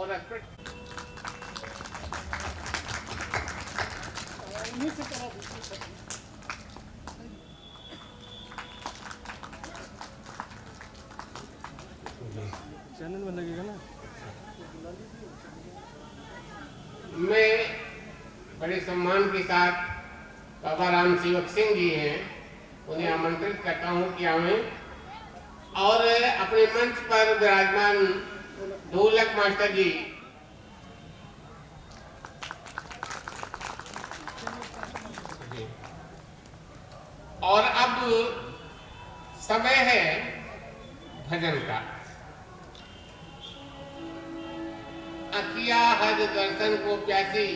और respect channel में लगेगा ना। मैं बड़े सम्मान के साथ बाबा राम सेवक सिंह जी हैं, उन्हें आमंत्रित करता हूं कि आवें और अपने मंच पर विराजमान ढोलक मास्टर जी और अब समय है भजन का। अखिया हज दर्शन को प्यासी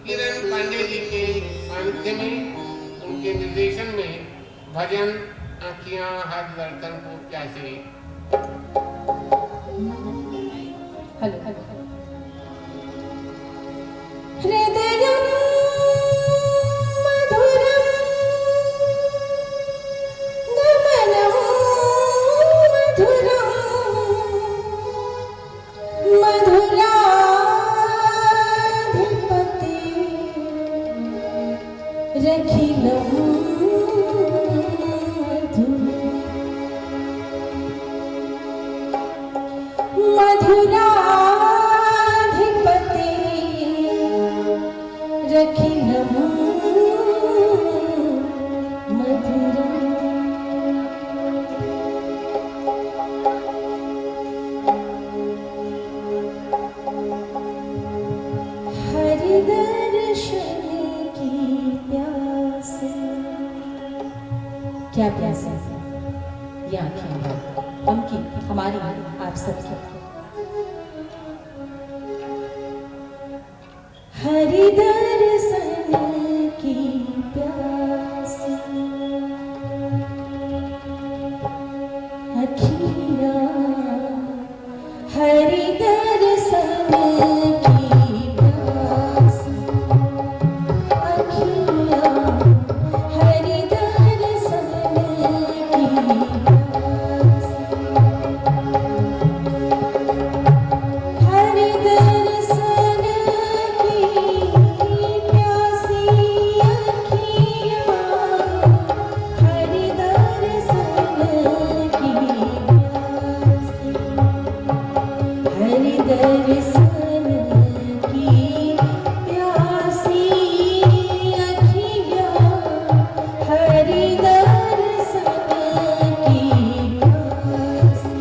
किरण पांडे जी के सानिध्य में, उनके निर्देशन में भजन अखियां हज दर्शन को प्यासी। हेलो हृदयम मधुरम गमनम मधुरम मधुराधिपति रखिलम मधुराधिपति रखिलम मधुरम। हरि दर्शन की प्यास, क्या प्यास है ये आंखें हम की, हमारी, आप सबकी। हरि दर्शन की प्यास अखियाँ, हरि दर्शन की प्यास अखियाँ, हरि दर्शन की प्यास, हरि दर्शन की प्यासी अखियाँ, हरि दर्शन की प्यासी, हरि दर्शन की प्यासी अखियाँ, हरि दर्शन की प्यासी, हरि दर्शन की प्यासी अखियाँ, हरि दर्शन की प्यासी।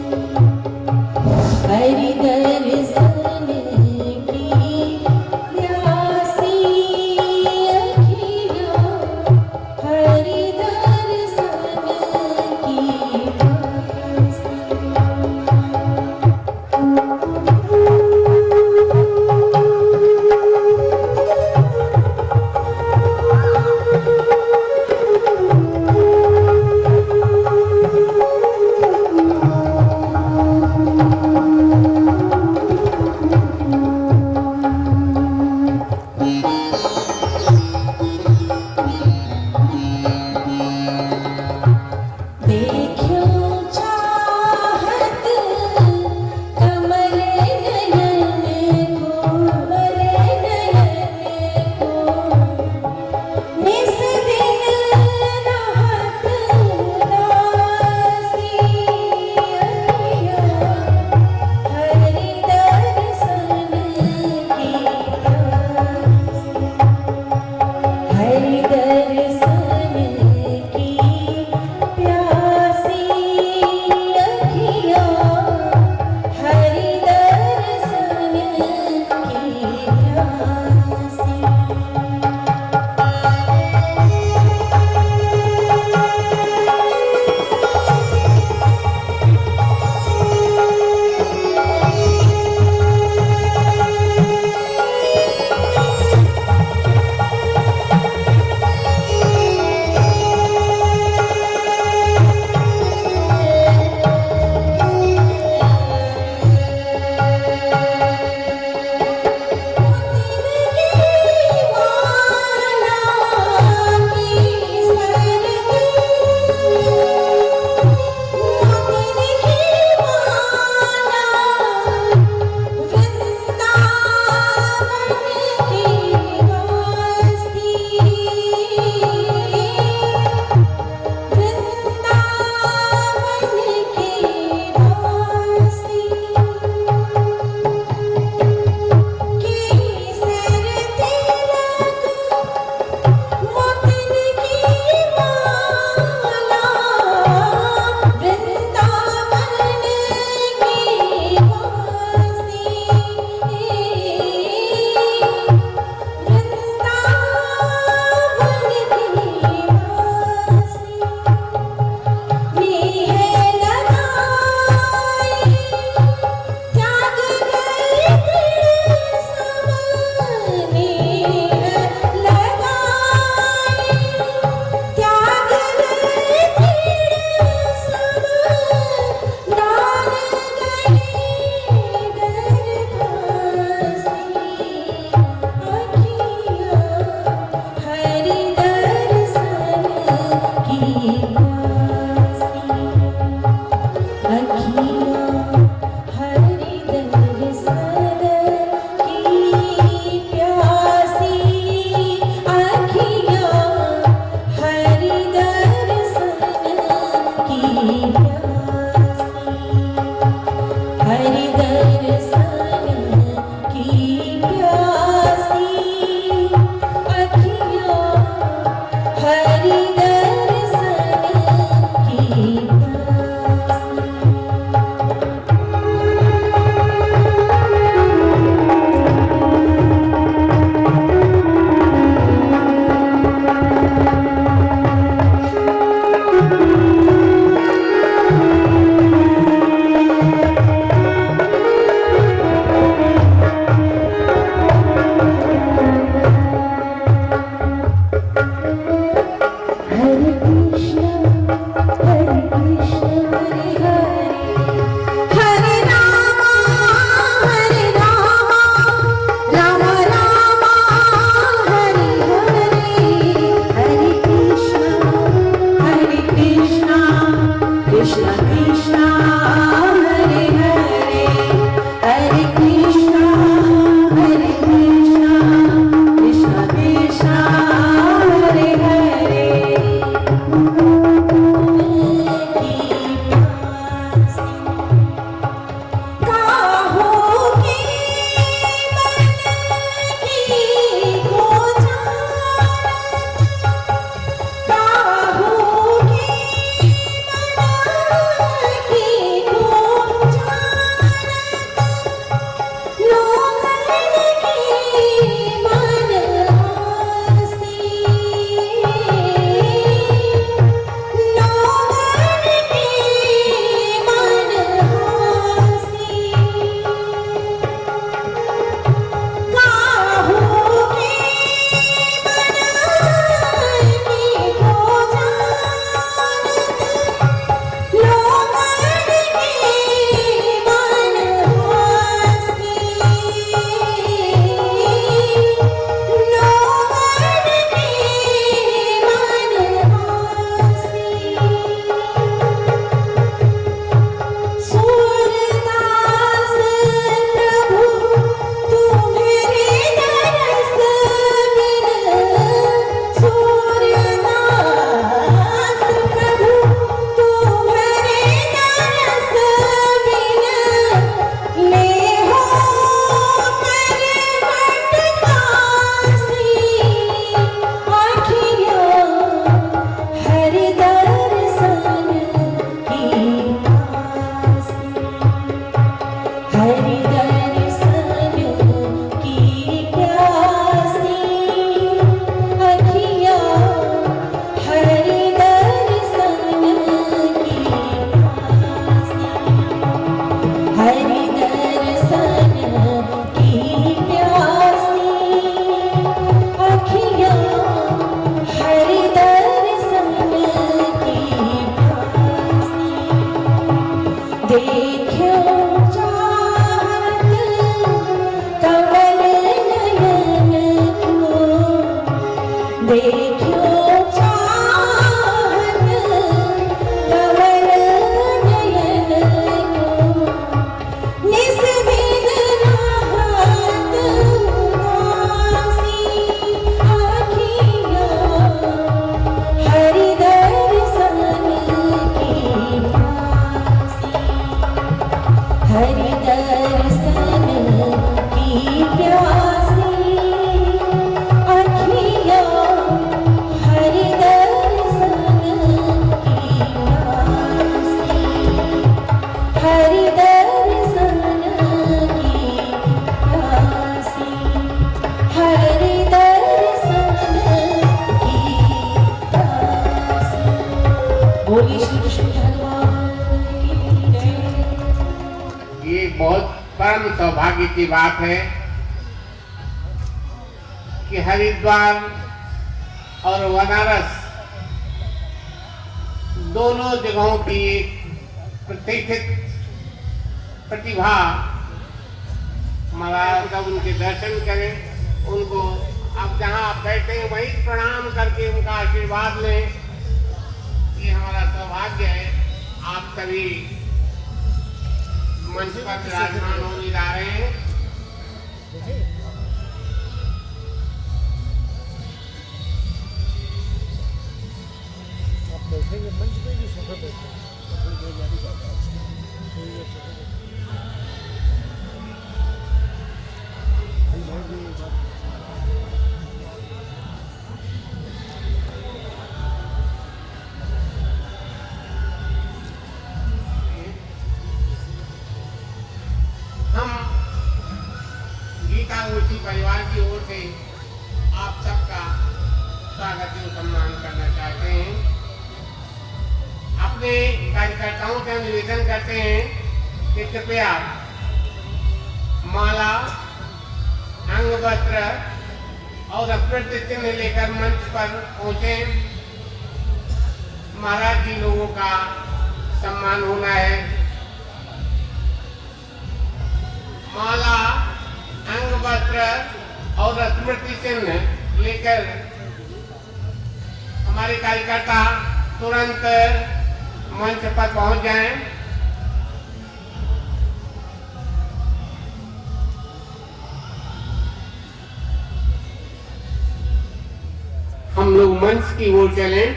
हरि दर्शन की प्यासी अखियाँ, हरि दर्शन की प्यासी, हरि दर्शन की प्यासी अखियाँ, हरि दर्शन की प्यासी। देखो चाहत कमल नयन को, देखो चाहत कमल नयन को, निस दिन राहत उदासी अखियाँ, हरि दर्शन की प्यासी, हरि दर्शन की प्यासी अखियाँ, हरि दर्शन की प्यासी, हरि दर्शन की प्यासी, हरि दर्शन की प्यासी। बोलिए श्री कृष्ण भगवान की जय। ये बहुत परम सौभाग्य की बात है कि हरिद्वार और बनारस दोनों जगहों की प्रतिष्ठित प्रतिभा हमारा सब उनके दर्शन करें, उनको अब जहाँ आप बैठे हैं वहीं प्रणाम करके उनका आशीर्वाद लें। ये हमारा सौभाग्य है। आप सभी मंच पर विराजमान होने जा रहे हैं। आप बैठेंगे मंच पे भी सोफे पे अपनी कोई जाती जाता है कोई ये सोफे पे भाई भाई भी बात हम गीता गोष्ठी परिवार की ओर से आप सबका स्वागत एवं सम्मान करना चाहते हैं। अपने कार्यकर्ताओं से निवेदन करते हैं कि कृपया माला, अंग वस्त्र और अप्रत्य चिन्ह लेकर मंच पर पहुंचे। महाराज जी लोगों का सम्मान होना है। माला, अंग वस्त्र और स्मृति चिन्ह लेकर हमारे कार्यकर्ता तुरंत मंच पर पहुंच जाएं। हम लोग मंच की ओर चलें।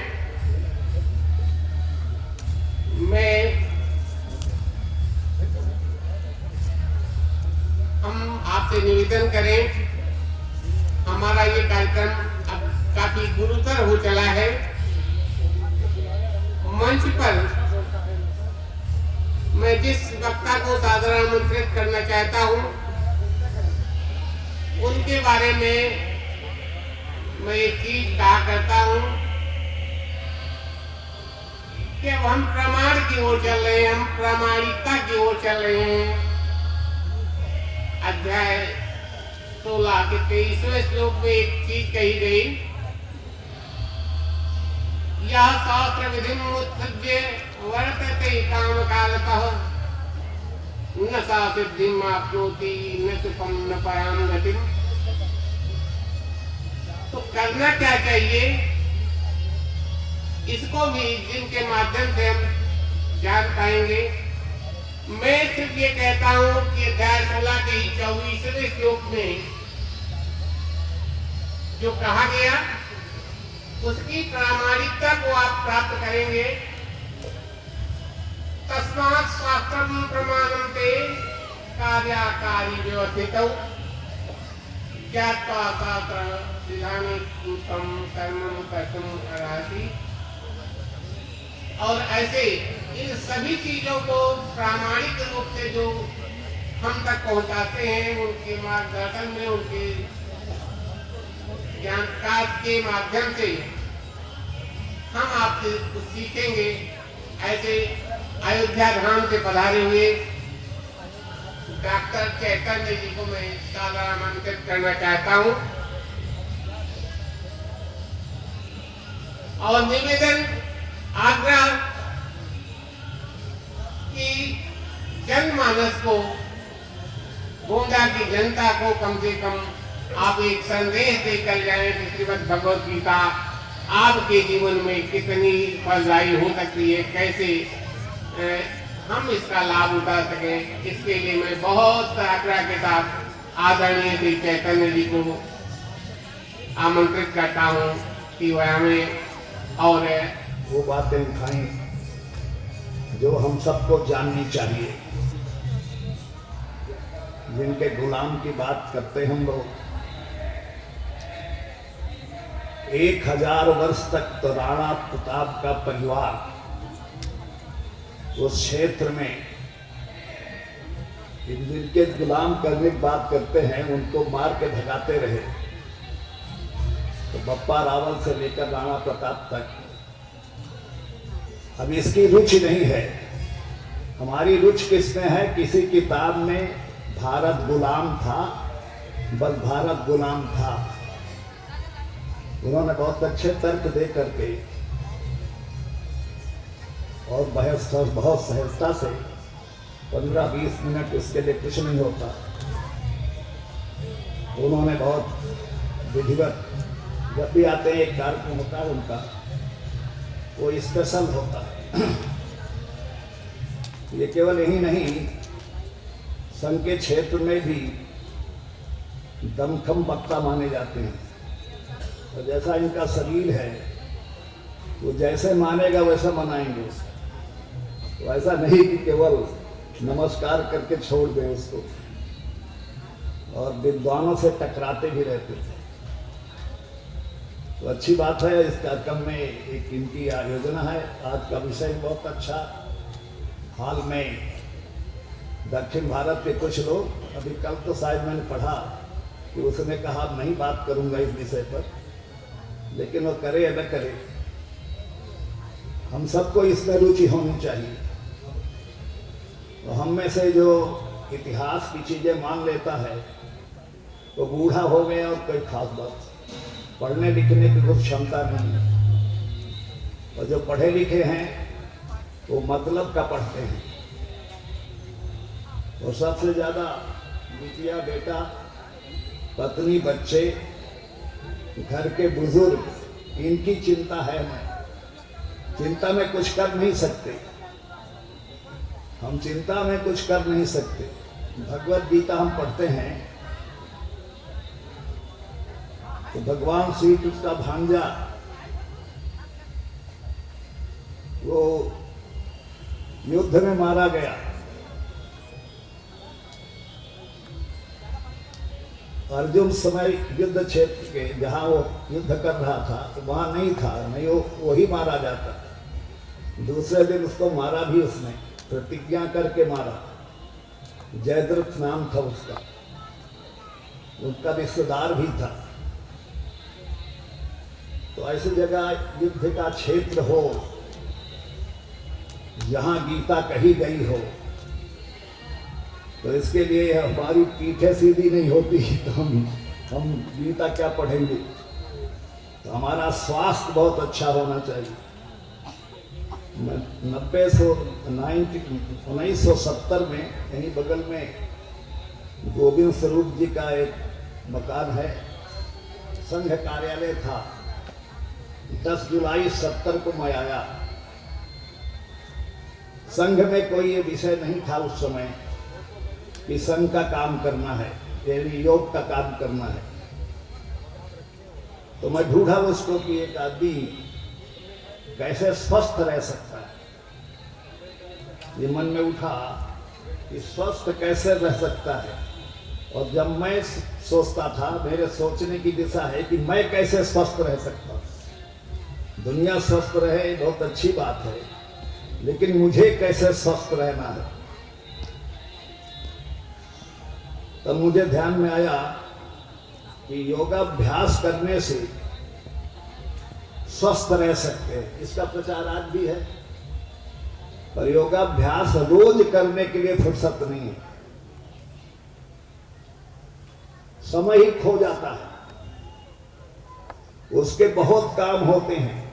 हम आपसे निवेदन करें, हमारा ये कार्यक्रम अब काफी गुरुतर हो चला है। मंच पर मैं जिस वक्ता को सादर आमंत्रित करना चाहता हूं, उनके बारे में मैं एक चीज कहा करता हूं कि अब हम प्रमाण की ओर चल रहे हैं, हम प्रामाणिकता की ओर चल रहे हैं। अध्याय 16 के 23वें श्लोक में एक चीज कही गई, यह शास्त्र विधिम उत्सृज्य वर्तते काम कालतः न सा सिद्धिम आपनोति न सुखम न पराम गतिम। तो करना क्या चाहिए, इसको भी जिनके माध्यम से हम जान पाएंगे। मैं सिर्फ ये कहता हूं कि अध्याय 16 के 24वें श्लोक में जो कहा गया उसकी प्रामाणिकता को आप प्राप्त करेंगे। तस्मात् शास्त्रम प्रमाणम ते कार्याकारी व्यवस्थितौ ज्ञात्वा शास्त्र विधानिकृतं कर्मं कर्तुम् अर्हसि। और ऐसे इन सभी चीजों को प्रामाणिक रूप से जो हम तक पहुंचाते हैं। उनके मार्गदर्शन में, उनके ज्ञान काज के माध्यम से हम आपसे कुछ सीखेंगे। ऐसे अयोध्या धाम से पधारे हुए डॉक्टर चैतन्य जी को मैं सादर आमंत्रित करना चाहता हूं और निवेदन आग्रह कि जनमानस को, गोंडा की जनता को कम से कम आप एक संदेश देकर जाएं कि श्रीमद् भगवत गीता आपके जीवन में कितनी फलदायी हो सकती है, कैसे हम इसका लाभ उठा सकें। इसके लिए मैं बहुत आग्रह के साथ आदरणीय श्री चैतन्य जी को आमंत्रित करता हूं कि वह हमें और वो बातें उठाएं जो हम सबको जाननी चाहिए, जिनके गुलाम की बात करते हम लोग। 1000 वर्ष तक तो राणा प्रताप का परिवार उस क्षेत्र में, जिनके गुलाम करने की बात करते हैं, उनको मार के भगाते रहे। तो बप्पा रावल से लेकर राणा प्रताप तक अब इसकी रुचि नहीं है। हमारी रुचि किसमें है? किसी किताब में भारत गुलाम था, बस भारत गुलाम था। उन्होंने बहुत अच्छे तर्क दे करके और बहुत सहजता से 15-20 मिनट, इसके लिए कुछ नहीं होता। उन्होंने बहुत विधिवत, जब भी आते हैं एक कार्यक्रम होता है उनका, वो स्पेशल होता है। ये केवल यही नहीं, संघ के क्षेत्र में भी दमखम वक्ता माने जाते हैं। तो जैसा इनका शरीर है, वो जैसे मानेगा वैसा मनाएंगे उसको। तो ऐसा नहीं कि केवल नमस्कार करके छोड़ दें उसको। और विद्वानों से टकराते भी रहते थे। तो अच्छी बात है, इस कार्यक्रम में एक इनकी आयोजना है। आज का विषय बहुत अच्छा। हाल में दक्षिण भारत के कुछ लोग, अभी कल तो शायद मैंने पढ़ा कि उसने कहा नहीं बात करूंगा इस विषय पर, लेकिन वो करे या न करे, हम सबको इसमें रुचि होनी चाहिए। तो हम में से जो इतिहास की चीजें मान लेता है वो बूढ़ा हो गया और कोई खास बात, पढ़ने लिखने की कुछ क्षमता नहीं है। और जो पढ़े लिखे हैं वो मतलब का पढ़ते हैं। और सबसे ज्यादा बिटिया, बेटा, पत्नी, बच्चे, घर के बुजुर्ग, इनकी चिंता है। हमें चिंता में कुछ कर नहीं सकते, हम चिंता में कुछ कर नहीं सकते। भगवत गीता हम पढ़ते हैं तो भगवान श्री कृष्ण का भांजा वो युद्ध में मारा गया। अर्जुन समय युद्ध क्षेत्र के जहां वो युद्ध कर रहा था तो वहां नहीं था, नहीं वो ही मारा जाता। दूसरे दिन उसको मारा भी, उसने प्रतिज्ञा करके मारा। जयद्रथ नाम था उसका, उनका रिश्तेदार भी था। तो ऐसी जगह युद्ध का क्षेत्र हो जहां गीता कही गई हो, तो इसके लिए हमारी पीठें सीधी नहीं होती तो हम गीता क्या पढ़ेंगे। तो हमारा स्वास्थ्य बहुत अच्छा होना चाहिए। 1970 में यहीं बगल में गोविंद स्वरूप जी का एक मकान है, संघ कार्यालय था। 10 जुलाई 70 को मैं आया। संघ में कोई ये विषय नहीं था उस समय कि संघ का काम करना है, यानी योग का काम करना है। तो मैं ढूंढा उसको कि एक आदमी कैसे स्वस्थ रह सकता है। ये मन में उठा कि स्वस्थ कैसे रह सकता है। और जब मैं सोचता था, मेरे सोचने की दिशा है कि मैं कैसे स्वस्थ रह सकता हूं। दुनिया स्वस्थ रहे बहुत अच्छी बात है, लेकिन मुझे कैसे स्वस्थ रहना है। तो मुझे ध्यान में आया कि योगाभ्यास करने से स्वस्थ रह सकते हैं। इसका प्रचार आज भी है, पर योगाभ्यास रोज करने के लिए फुर्सत नहीं है, समय ही खो जाता है। उसके बहुत काम होते हैं,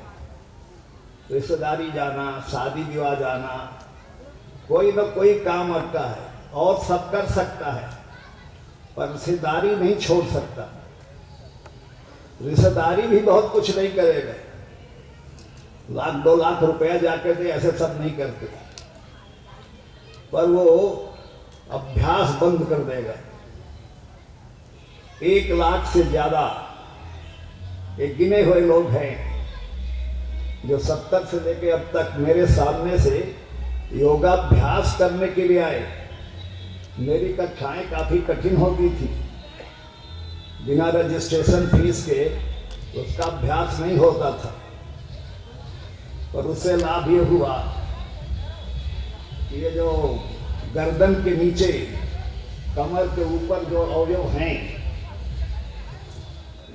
रिश्तेदारी जाना, शादी विवाह जाना, कोई ना कोई काम अटका है। और सब कर सकता है, पर रिश्तेदारी नहीं छोड़ सकता। रिश्तेदारी भी बहुत कुछ नहीं करेगा, 1-2 लाख रुपया जाकर दे, ऐसे सब नहीं करते, पर वो अभ्यास बंद कर देगा। 1 लाख से ज्यादा एक गिने हुए लोग हैं जो 70 से लेकर अब तक मेरे सामने से योगाभ्यास करने के लिए आए। मेरी कक्षाएं काफी कठिन होती थी, बिना रजिस्ट्रेशन फीस के उसका अभ्यास नहीं होता था, पर उससे लाभ ये हुआ कि ये जो गर्दन के नीचे, कमर के ऊपर जो अवयव हैं,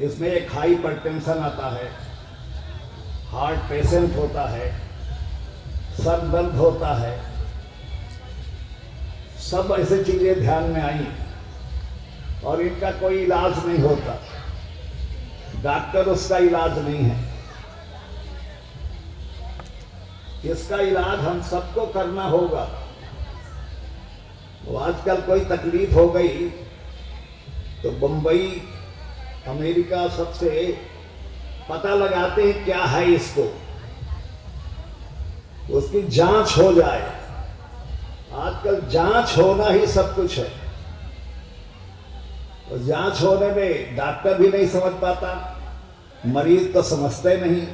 इसमें एक हाइपरटेंशन आता है, हार्ट पेशेंट होता है, सर दर्द होता है, सब ऐसी चीजें ध्यान में आई। और इनका कोई इलाज नहीं होता, डॉक्टर उसका इलाज नहीं है। इसका इलाज हम सबको करना होगा। तो आजकल कोई तकलीफ हो गई तो बंबई, अमेरिका सबसे पता लगाते हैं क्या है इसको, उसकी जांच हो जाए। आजकल जांच होना ही सब कुछ है, तो जांच होने में डॉक्टर भी नहीं समझ पाता, मरीज तो समझते नहीं,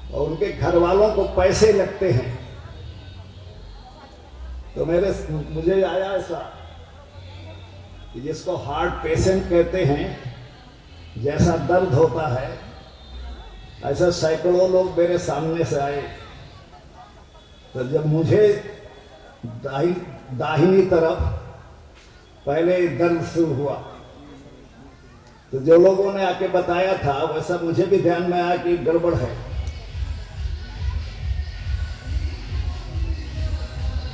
और उनके घर वालों को पैसे लगते हैं। तो मुझे आया ऐसा कि जिसको हार्ट पेशेंट कहते हैं, जैसा दर्द होता है ऐसा सैकड़ों लोग मेरे सामने से आए। तो जब मुझे दाहिनी तरफ पहले दर्द शुरू हुआ, तो जो लोगों ने आके बताया था वैसा मुझे भी ध्यान में आया कि गड़बड़ है।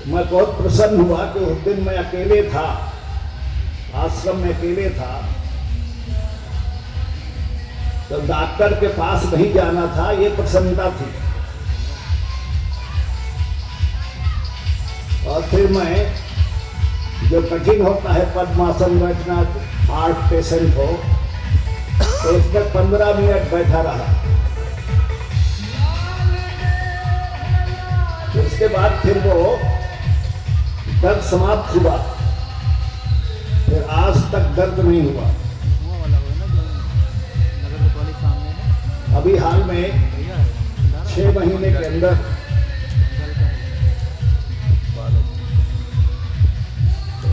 मैं बहुत प्रसन्न हुआ कि उस दिन मैं अकेले था, आश्रम में अकेले था, तो डॉक्टर के पास नहीं जाना था, ये प्रसन्नता थी। और फिर मैं, जो कठिन होता है पद्मासन बैठना, हार्ट पेशेंट हो, तो उसमें 15 मिनट बैठा रहा। उसके बाद फिर वो दर्द समाप्त हुआ, फिर आज तक दर्द नहीं हुआ। अभी हाल में 6 महीने के अंदर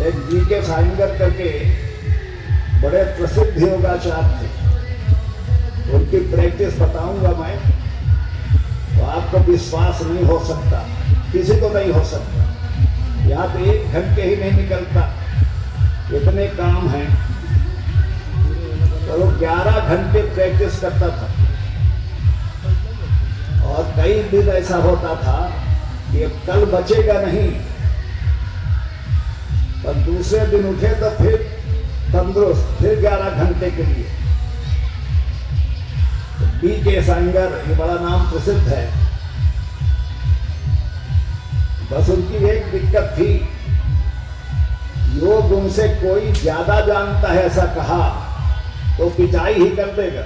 एक जी.के. साइंगर करके बड़े प्रसिद्ध योगाचार्य थे, उनकी प्रैक्टिस बताऊंगा मैं, तो आपको विश्वास नहीं हो सकता, किसी को नहीं हो सकता। यहाँ तो 1 घंटे ही नहीं निकलता, इतने काम हैं। तो वो 11 घंटे प्रैक्टिस करता था, और कई दिन ऐसा होता था कि कल बचेगा नहीं, पर दूसरे दिन उठे तो फिर तंदुरुस्त, फिर 11 घंटे के लिए। जी.के. साइंगर, ये बड़ा नाम प्रसिद्ध है। बस उनकी एक दिक्कत थी, योग उनसे कोई ज्यादा जानता है ऐसा कहा तो पिटाई ही कर देगा।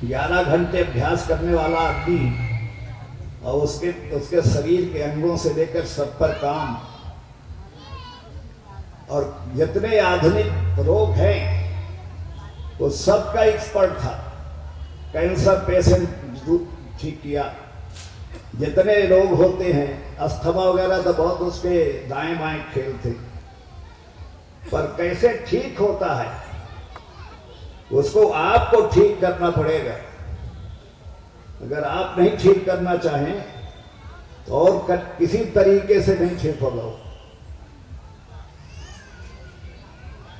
11 घंटे अभ्यास करने वाला आदमी, और उसके शरीर के अंगों से लेकर सब पर काम, और जितने आधुनिक रोग हैं वो सबका एक्सपर्ट था। कैंसर पेशेंट ठीक किया, जितने रोग होते हैं, अस्थमा वगैरह तो बहुत उसके दाएं बाएं खेल थे, पर कैसे ठीक होता है उसको आपको ठीक करना पड़ेगा। अगर आप नहीं ठीक करना चाहें तो और किसी तरीके से नहीं ठीक होगा।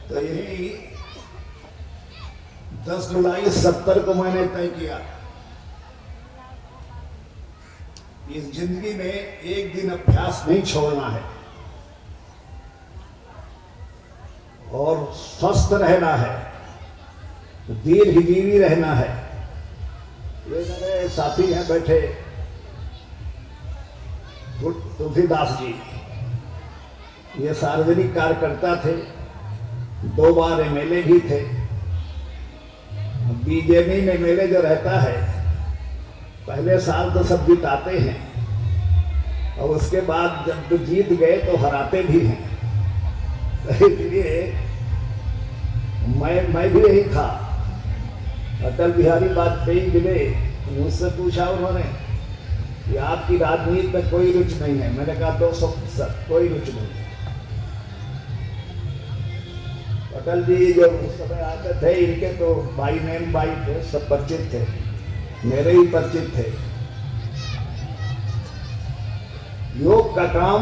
तो यही 10 जुलाई 70 को मैंने तय किया, इस जिंदगी में एक दिन अभ्यास नहीं छोड़ना है और स्वस्थ रहना है, दीर्घजीवी रहना है। ये मेरे साथी हैं बैठे तुलसीदास जी, ये सार्वजनिक कार्यकर्ता थे, 2 बार एमएलए भी थे। बीजेपी में एमएलए जो रहता है पहले साल तो सब जिताते हैं और उसके बाद जब जीत गए तो हराते भी हैं। तो इसलिए मैं भी यही था। अटल बिहारी वाजपेयी मिले, मुझसे पूछा उन्होंने कि आपकी राजनीति में कोई रुचि नहीं है। मैंने कहा 200% कोई रुचि नहीं है। अटल जी जब उस समय आते थे, इनके तो भाई नेम भाई थे, सब परिचित थे, मेरे ही परिचित थे। योग का काम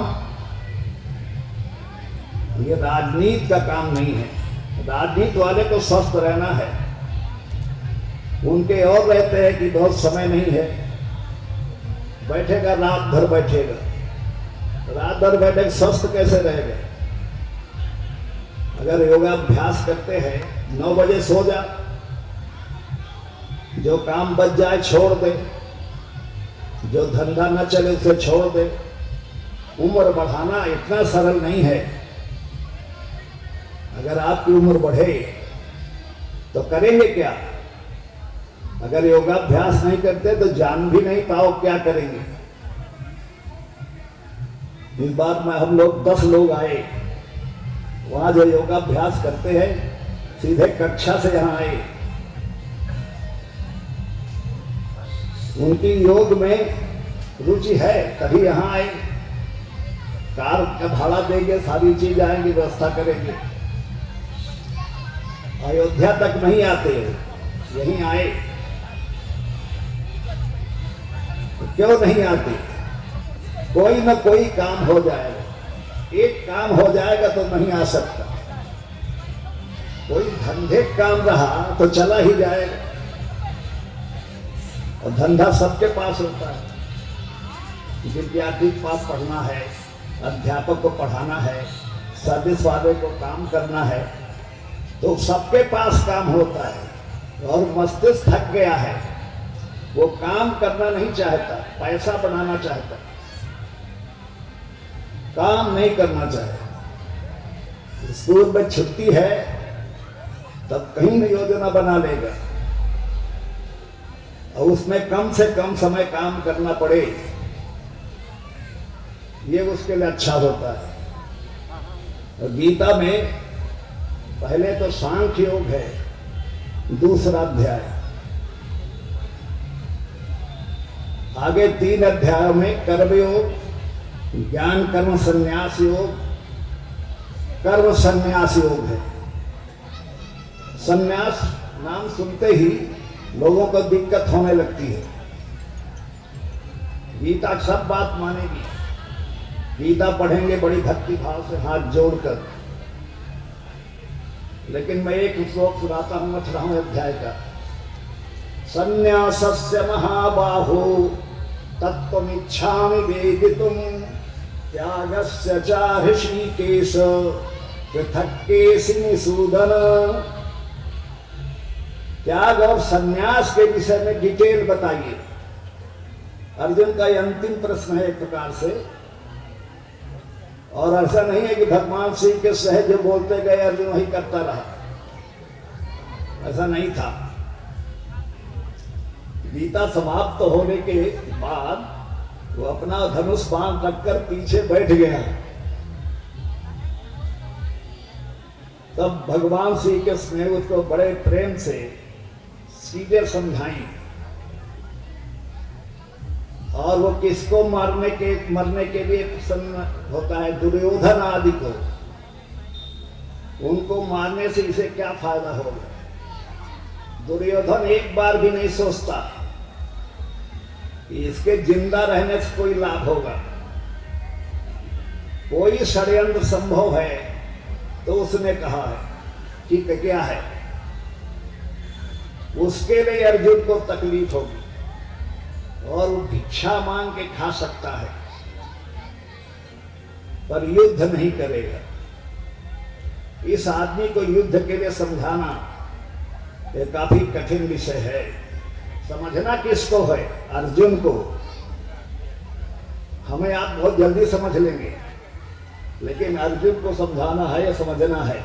ये राजनीति का काम नहीं है। राजनीति वाले को स्वस्थ रहना है। उनके और रहते हैं कि बहुत समय नहीं है, बैठेगा रात भर बैठेगा, रात भर बैठे स्वस्थ कैसे रहेगा? अगर योगाभ्यास करते हैं 9 बजे सो जा, जो काम बच जाए छोड़ दे, जो धंधा न चले उसे छोड़ दे। उम्र बढ़ाना इतना सरल नहीं है। अगर आपकी उम्र बढ़े तो करेंगे क्या? अगर योगाभ्यास नहीं करते तो जान भी नहीं पाओ क्या करेंगे। इस बार में हम लोग 10 लोग आए, वहां जो योगाभ्यास करते हैं सीधे कक्षा से यहाँ आए। उनकी योग में रुचि है तभी यहाँ आए। कार का भाड़ा देंगे, सारी चीज आएंगे, व्यवस्था करेंगे। अयोध्या तक नहीं आते, यहीं आए। तो क्यों नहीं आते? कोई ना कोई काम हो जाएगा। एक काम हो जाएगा तो नहीं आ सकता। कोई धंधे काम रहा तो चला ही जाएगा। और धंधा सबके पास होता है। विद्यार्थी के पास पढ़ना है, अध्यापक को पढ़ाना है, सर्विस वाले को काम करना है, तो सबके पास काम होता है। और मस्तिष्क थक गया है, वो काम करना नहीं चाहता, पैसा बनाना चाहता, काम नहीं करना चाहे। स्कूल में छुट्टी है तब कहीं न योजना बना लेगा और उसमें कम से कम समय काम करना पड़े, ये उसके लिए अच्छा होता है। और गीता में पहले तो सांख्य योग है, दूसरा अध्याय, आगे 3 अध्यायों में कर्मयोग, ज्ञान कर्म संन्यास योग, कर्म संन्यास योग है। संन्यास नाम सुनते ही लोगों को दिक्कत होने लगती है। गीता सब बात मानेगी, गीता पढ़ेंगे बड़ी भक्ति भाव से हाथ जोड़कर। लेकिन मैं एक श्लोक सुनाता हूं 18वें अध्याय का। संन्यासस्य महाबाहो तत्त्वमिच्छामि वेदितुम् त्यागस्य च ऋषिकेश पृथक्केशिनिसूदन। त्याग और संन्यास के विषय में डिटेल बताइए। अर्जुन का यह अंतिम प्रश्न है एक प्रकार से। और ऐसा नहीं है कि भगवान शिव के सहज जो बोलते गए अर्जुन वही करता रहा, ऐसा नहीं था। गीता समाप्त होने के बाद वो अपना धनुष बाण रखकर पीछे बैठ गया। तब भगवान श्री कृष्ण ने उसको बड़े प्रेम से सीधे समझाई। और वो किसको मरने के लिए प्रसन्न होता है? दुर्योधन आदि को। उनको मारने से इसे क्या फायदा होगा? दुर्योधन एक बार भी नहीं सोचता कि इसके जिंदा रहने से कोई लाभ होगा। कोई षड्यंत्र संभव है तो उसने कहा है। कि क्या है, उसके लिए अर्जुन को तकलीफ होगी और वो भिक्षा मांग के खा सकता है पर युद्ध नहीं करेगा। इस आदमी को युद्ध के लिए समझाना ये काफी कठिन विषय है। समझना किसको है? अर्जुन को। हमें आप बहुत जल्दी समझ लेंगे, लेकिन अर्जुन को समझाना है या समझना है।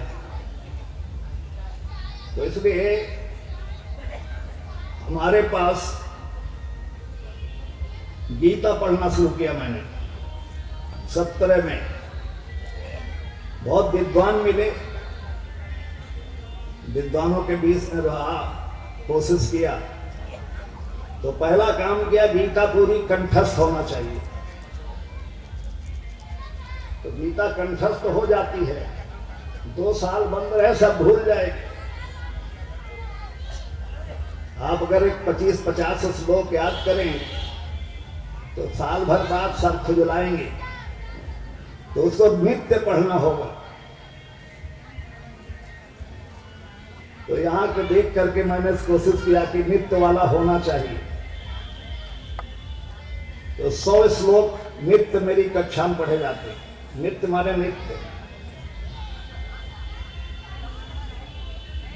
तो इसलिए हमारे पास गीता पढ़ना शुरू किया मैंने 70 में। बहुत विद्वान मिले, विद्वानों के बीच में रहा, कोशिश किया। तो पहला काम किया, गीता पूरी कंठस्थ होना चाहिए। तो गीता कंठस्थ हो जाती है, 2 साल बंद रहे सब भूल जाएंगे। आप अगर एक 25-50 श्लोक याद करें तो साल भर बाद सब खुजलाएंगे। तो उसको नित्य पढ़ना होगा। तो यहां को देख करके मैंने कोशिश किया कि नित्य वाला होना चाहिए। तो 100 श्लोक नित्य मेरी कक्षा में पढ़े जाते। नित्य माने नित्य।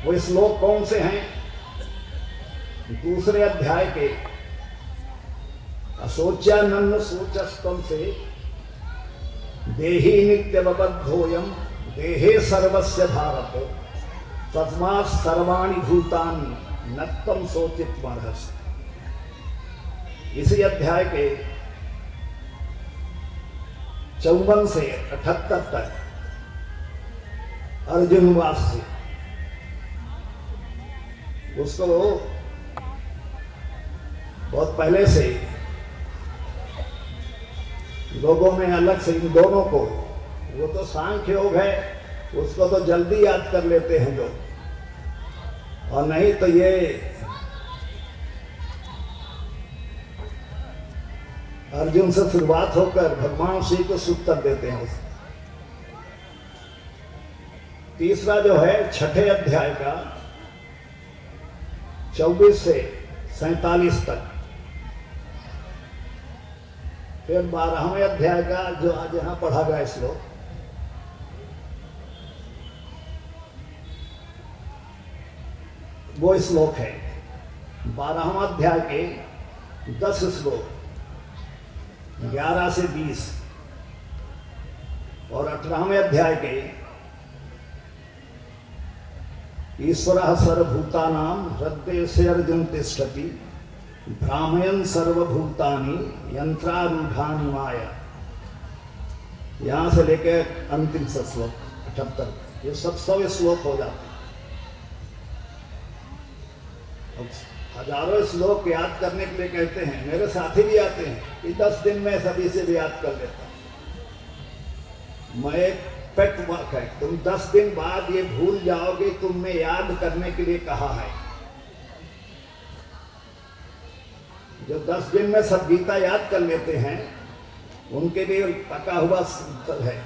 वो श्लोक कौन से हैं? दूसरे अध्याय के अशोच्यानन्द सोचस्तम से देही नित्यवबद्धोयम देहे सर्वस्य भारत तस्मात् सर्वाणि भूतानि नत्वं शोचितुमर्हसि। इसी अध्याय के 54 से 78 तक अर्जुन वास से उसको बहुत पहले से लोगों में अलग से इन दोनों को, वो तो सांख्य योग है, उसको तो जल्दी याद कर लेते हैं लोग, और नहीं तो ये अर्जुन से शुरुआत होकर भगवान श्री को उत्तर देते हैं उसको। तीसरा जो है 6ठे अध्याय का 24 से 47 तक, फिर 12वें अध्याय का जो आज यहां पढ़ा गया श्लोक, वो श्लोक है 12वां अध्याय के 10 श्लोक 11 से 20 और 18वें अध्याय के ईश्वरः सर्वभूतानां हृदय से अर्जुन तिष्ठति भ्रामयन् सर्वभूतानि यंत्रारूढ़ानि माया। यहां से लेकर अंतिम श्लोक 78, ये सब 100 श्लोक हो जाते हैं। हजारों श्लोक याद करने के लिए कहते हैं, मेरे साथी भी आते हैं कि 10 दिन में सभी से भी याद कर लेता हूं। मैं एक पेट वर्क है, तुम 10 दिन बाद ये भूल जाओगे, तुमने याद करने के लिए कहा है। जो 10 दिन में सब गीता याद कर लेते हैं, उनके लिए पका हुआ सूत्र है।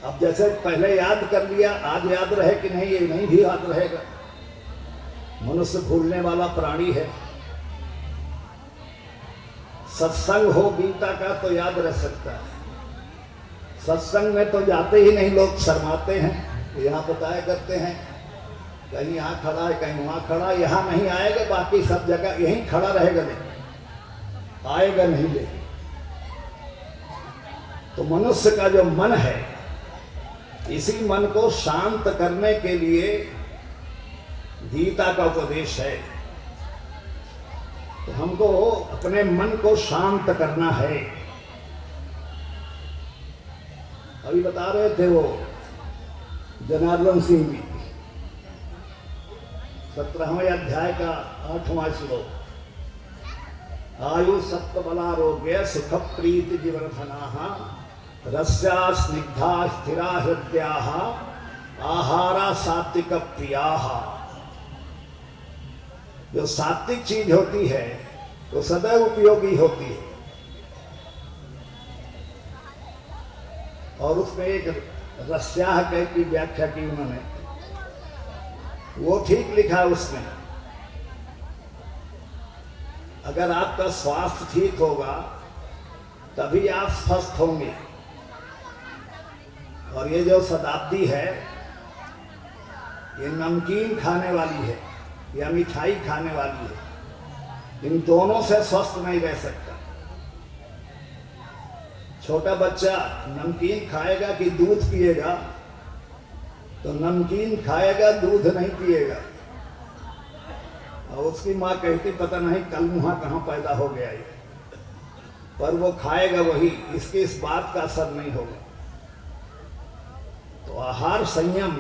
अब जैसे पहले याद कर लिया, आज याद रहे कि नहीं, ये नहीं भी याद रहेगा। मनुष्य भूलने वाला प्राणी है। सत्संग हो गीता का तो याद रह सकता है। सत्संग में तो जाते ही नहीं, लोग शर्माते हैं। यहाँ बताया करते हैं कहीं यहाँ खड़ा है, कहीं वहां खड़ा, यहाँ नहीं आएगा, बाकी सब जगह यहीं खड़ा रहेगा, नहीं आएगा नहीं। लेकिन तो मनुष्य का जो मन है, इसी मन को शांत करने के लिए गीता का उपदेश है। तो हमको अपने मन को शांत करना है। अभी बता रहे थे वो जनार्दन सिंह जी, 17वें अध्याय का 8वां श्लोक, आयु सत्व बलारोग्य सुख प्रीति जीवनधनाः रस्या स्निग्धा स्थिरा हृदयाः आहारा सात्विक प्रियाः। जो सात्विक चीज होती है तो सदैव उपयोगी होती है। और उसमें एक रस्याह कह की व्याख्या की उन्होंने, वो ठीक लिखा है उसमें। अगर आपका स्वास्थ्य ठीक होगा तभी आप स्वस्थ होंगे। और ये जो शताब्दी है ये नमकीन खाने वाली है या मिठाई खाने वाली है, इन दोनों से स्वस्थ नहीं रह सकता। छोटा बच्चा नमकीन खाएगा कि दूध पिएगा? तो नमकीन खाएगा, दूध नहीं पिएगा। और उसकी माँ कहती पता नहीं कल मुहा कहाँ पैदा हो गया ये, पर वो खाएगा वही, इसके इस बात का असर नहीं होगा। तो आहार संयम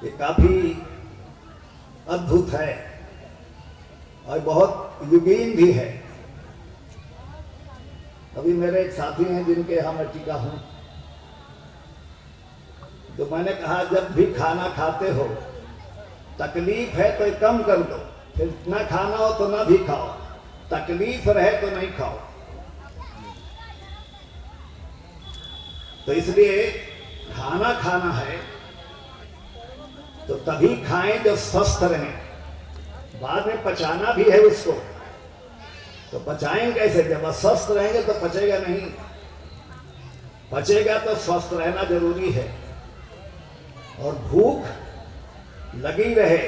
ये काफी अद्भुत है और बहुत युगीन भी है। अभी मेरे एक साथी हैं जिनके यहाँ मैं टिका हूं, तो मैंने कहा जब भी खाना खाते हो तकलीफ है तो कम कर दो, फिर ना खाना हो तो ना भी खाओ, तकलीफ रहे तो नहीं खाओ। तो इसलिए खाना खाना है तो तभी खाएं जब स्वस्थ रहें। बाद में पचाना भी है उसको, तो पचाएं कैसे? जब अस्वस्थ रहेंगे तो पचेगा नहीं। पचेगा तो स्वस्थ रहना जरूरी है। और भूख लगी रहे,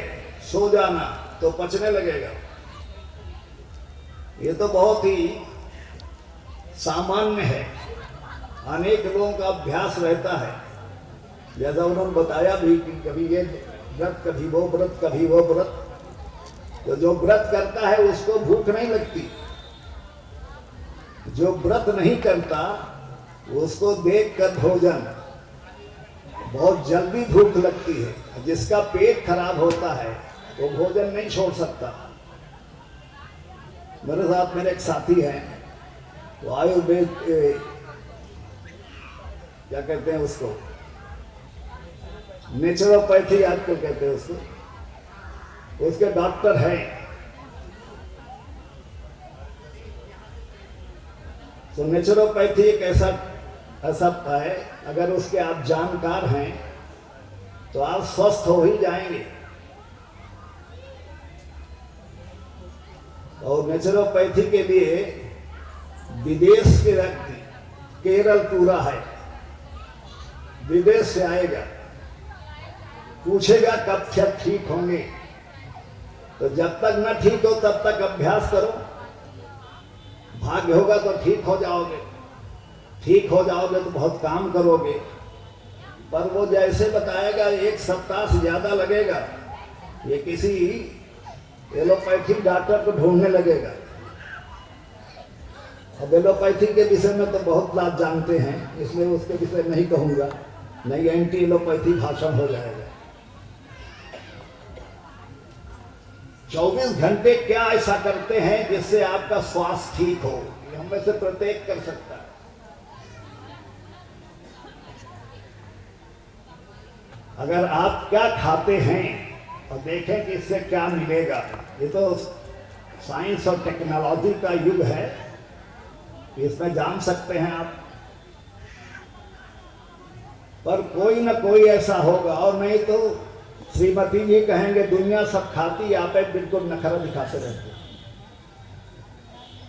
सो जाना तो पचने लगेगा। ये तो बहुत ही सामान्य है, अनेक लोगों का अभ्यास रहता है। जैसा उन्होंने बताया भी कि कभी ये व्रत, कभी वो व्रत, कभी वो व्रत। तो जो व्रत करता है उसको भूख नहीं लगती, जो व्रत नहीं करता उसको देखकर भोजन बहुत जल्दी भूख लगती है। जिसका पेट खराब होता है वो भोजन नहीं छोड़ सकता। मेरे साथ मेरे एक साथी हैं, वो आयुर्वेद क्या कहते हैं उसको, नेचुरोपैथी आजकल कहते हैं उसको, उसके डॉक्टर हैं। तो नेचुरोपैथी एक ऐसा है, अगर उसके आप जानकार हैं तो आप स्वस्थ हो ही जाएंगे। और नेचुरोपैथी के लिए विदेश के व्यक्ति, केरल पूरा है, विदेश से आएगा, पूछेगा कब ठीक होंगे। तो जब तक न ठीक हो तब तक अभ्यास करो, भाग्य होगा तो ठीक हो जाओगे। ठीक हो जाओगे तो बहुत काम करोगे, पर वो जैसे बताएगा 1 सप्ताह से ज्यादा लगेगा। ये किसी एलोपैथिक डॉक्टर को ढूंढने लगेगा। अब एलोपैथी के विषय में तो बहुत बात जानते हैं, इसलिए उसके विषय नहीं कहूंगा, नहीं एंटी एलोपैथी भाषण हो जाएगा। 24 घंटे क्या ऐसा करते हैं जिससे आपका स्वास्थ्य ठीक हो? ये हम में से प्रत्येक कर सकता है। अगर आप क्या खाते हैं और देखें कि इससे क्या मिलेगा। ये तो साइंस और टेक्नोलॉजी का युग है, इसमें जान सकते हैं आप। पर कोई ना कोई ऐसा होगा, और नहीं तो श्रीमती जी कहेंगे दुनिया सब खाती, आप एक बिल्कुल नखरा दिखाते रहते,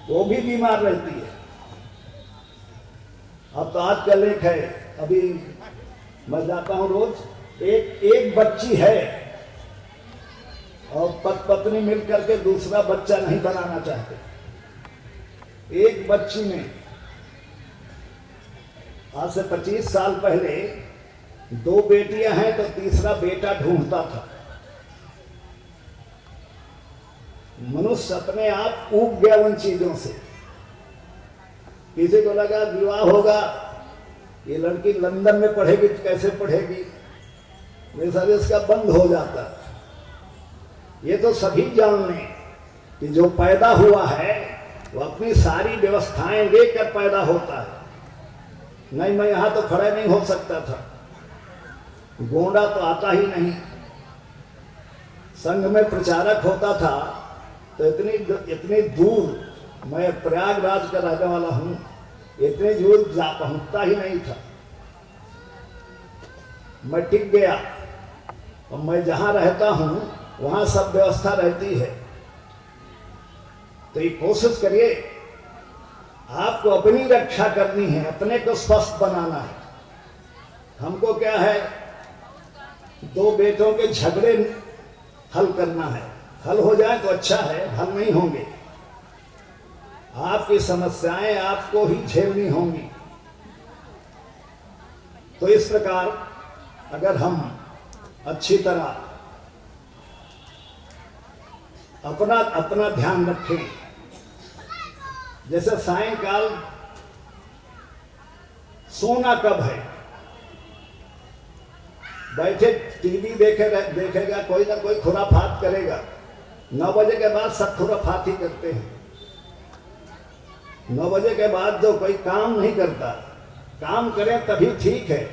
वो भी बीमार रहती है। अब तो आज का लेख है, अभी मैं जाता हूं रोज, एक बच्ची है और पत्नी मिलकर के दूसरा बच्चा नहीं बनाना चाहते। एक बच्ची ने आज से 25 साल पहले 2 बेटियां हैं तो तीसरा बेटा ढूंढता था। मनुष्य अपने आप ऊब गया उन चीजों से। किसी को लगा विवाह होगा, ये लड़की लंदन में पढ़ेगी तो कैसे पढ़ेगी, ये सब इसका बंद हो जाता। ये तो सभी जान लें कि जो पैदा हुआ है वो अपनी सारी व्यवस्थाएं लेकर पैदा होता है। नहीं, मैं यहां तो खड़ा नहीं हो सकता था, गोंडा तो आता ही नहीं। संघ में प्रचारक होता था तो इतनी दूर, मैं प्रयागराज का रहने वाला हूं, इतनी दूर जा पहुंचता ही नहीं था। मैं टिक गया, और मैं जहां रहता हूं वहां सब व्यवस्था रहती है। तो ये कोशिश करिए, आपको अपनी रक्षा करनी है, अपने को स्वस्थ बनाना है। हमको क्या है, 2 बेटों के झगड़े हल करना है। हल हो जाए तो अच्छा है, हल नहीं होंगे आपकी समस्याएं आपको ही झेलनी होंगी। तो इस प्रकार अगर हम अच्छी तरह अपना ध्यान रखें, जैसे सायंकाल सोना कब है, बैठे टीवी देखेगा कोई ना कोई खुराफात करेगा। 9 बजे के बाद सब खुराफात ही करते हैं। 9 बजे के बाद जो कोई काम नहीं करता, काम करें तभी ठीक है,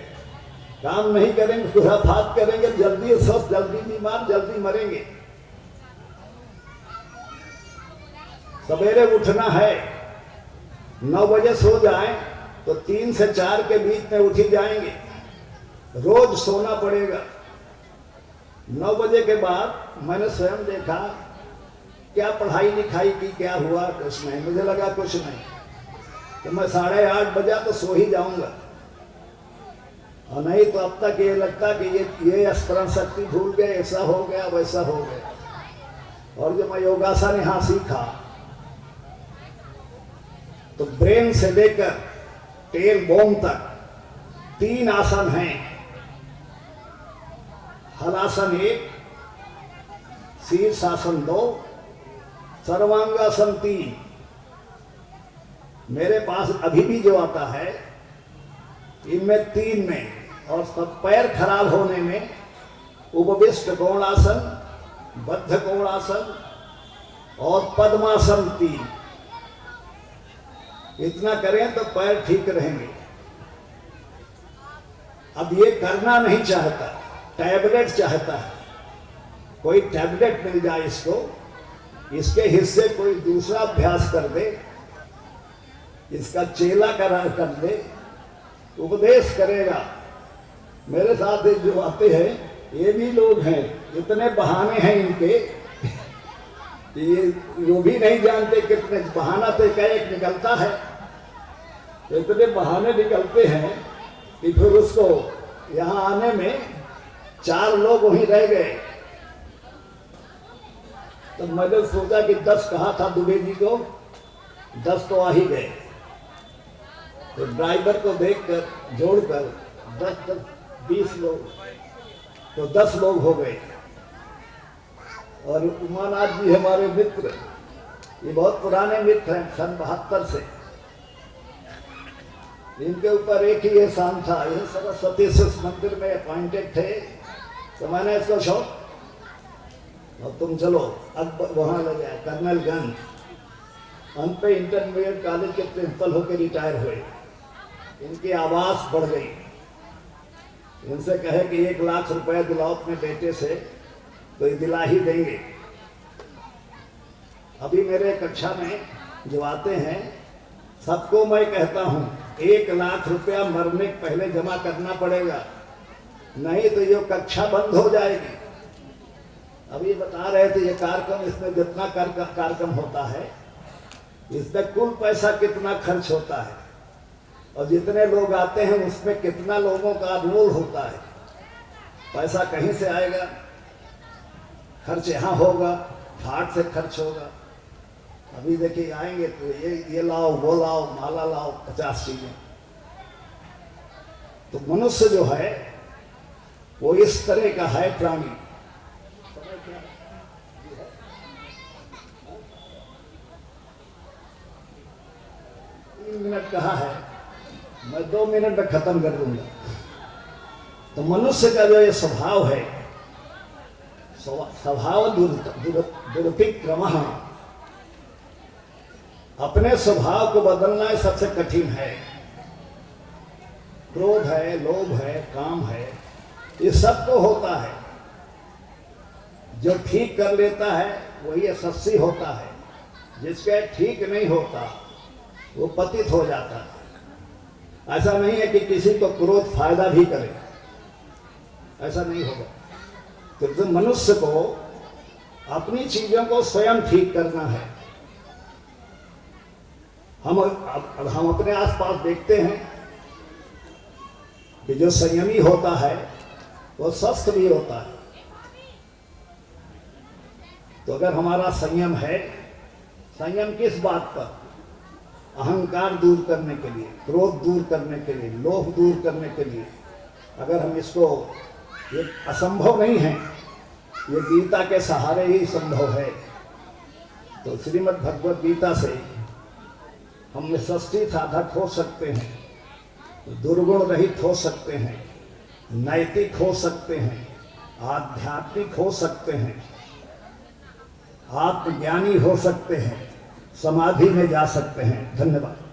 काम नहीं करेंगे खुराफात करेंगे, जल्दी स्वस्थ, जल्दी बीमार, जल्दी मरेंगे। सवेरे उठना है, 9 बजे सो जाएं तो 3 से 4 के बीच में उठ ही जाएंगे। रोज सोना पड़ेगा। 9 बजे के बाद मैंने स्वयं देखा, क्या पढ़ाई लिखाई की, क्या हुआ कुछ नहीं, मुझे लगा कुछ नहीं, तो मैं 8:30 बजा तो सो ही जाऊंगा। और नहीं तो अब तक ये लगता कि ये स्मरण शक्ति भूल गए, ऐसा हो गया वैसा हो गया। और जब मैं योगासन यहाँ सीखा तो ब्रेन से लेकर टेल बोन तक 3 आसन हैं। हलासन 1, शीर्षासन 2, सर्वांगासन 3। मेरे पास अभी भी जो आता है इनमें 3 में, और सब पैर खराब होने में उपविष्ट कोणासन, बद्ध कोणासन और पद्मासन 3। इतना करें तो पैर ठीक रहेंगे। अब ये करना नहीं चाहता, टैबलेट चाहता है। कोई टैबलेट मिल जाए इसको, इसके हिस्से कोई दूसरा अभ्यास कर दे, इसका चेला कर दे, उपदेश करेगा। मेरे साथ जो आते हैं ये भी लोग हैं, इतने बहाने हैं इनके, ये वो भी नहीं जानते कितने बहाना तो एक निकलता है। इतने बहाने निकलते हैं कि फिर उसको यहाँ आने में 4 लोग वहीं रह गए। तो मैंने सोचा कि 10 कहा था दुबे जी को, 10 तो आ ही गए। तो ड्राइवर को देखकर जोड़कर 10-20 लोग, तो 10 लोग हो गए। और उमानाथ जी हमारे मित्र, ये बहुत पुराने मित्र हैं, सन 72 से। इनके ऊपर एक ही एहसान था, ये सरस्वती शिशु मंदिर में अपॉइंटेड थे। तो मैंने इसको शौक, अब तुम चलो, अब वहाँ ले जाए कर्नलगंज। हम पे इंटरमीडिएट कॉलेज के प्रिंसिपल होकर रिटायर हुए। इनकी आवाज बढ़ गई। इनसे कहे कि 1 लाख रुपए दिलाओ अपने बेटे से, तो ये दिला ही देंगे। अभी मेरे कक्षा में जो आते हैं सबको मैं कहता हूं 1 लाख रुपया मरने के पहले जमा करना पड़ेगा, नहीं तो ये कक्षा बंद हो जाएगी। अभी बता रहे थे ये कार्यक्रम, इसमें जितना कार्यक्रम होता है इसमें कुल पैसा कितना खर्च होता है, और जितने लोग आते हैं उसमें कितना लोगों का अनमोल होता है। पैसा कहीं से आएगा, खर्च यहाँ होगा, हाट से खर्च होगा। अभी देखिए आएंगे तो ये लाओ, वो लाओ, माला लाओ, 50 चीजें। तो मनुष्य जो है वो इस तरह का है प्राणी। 3 मिनट कहा है, मैं 2 मिनट में खत्म कर दूंगा। तो मनुष्य का जो ये स्वभाव है, स्वभाव दुरतिक्रमः, अपने स्वभाव को बदलना ही सबसे कठिन है। क्रोध है, लोभ है, काम है, ये सब तो होता है। जो ठीक कर लेता है वही यशस्वी होता है, जिसका ठीक नहीं होता वो पतित हो जाता है। ऐसा नहीं है कि किसी को क्रोध फायदा भी करे, ऐसा नहीं होगा। तो मनुष्य को अपनी चीजों को स्वयं ठीक करना है। हम अपने आसपास देखते हैं कि जो संयमी होता है वो स्वस्थ भी होता है। तो अगर हमारा संयम है, संयम किस बात पर? अहंकार दूर करने के लिए, क्रोध दूर करने के लिए, लोभ दूर करने के लिए। अगर हम इसको, ये असंभव नहीं है, ये गीता के सहारे ही संभव है। तो श्रीमद् भगवद गीता से हम यशस्वी साधक हो सकते हैं, दुर्गुण रहित हो सकते हैं, नैतिक हो सकते हैं, आध्यात्मिक हो सकते हैं, आत्मज्ञानी हो सकते हैं, समाधि में जा सकते हैं। धन्यवाद।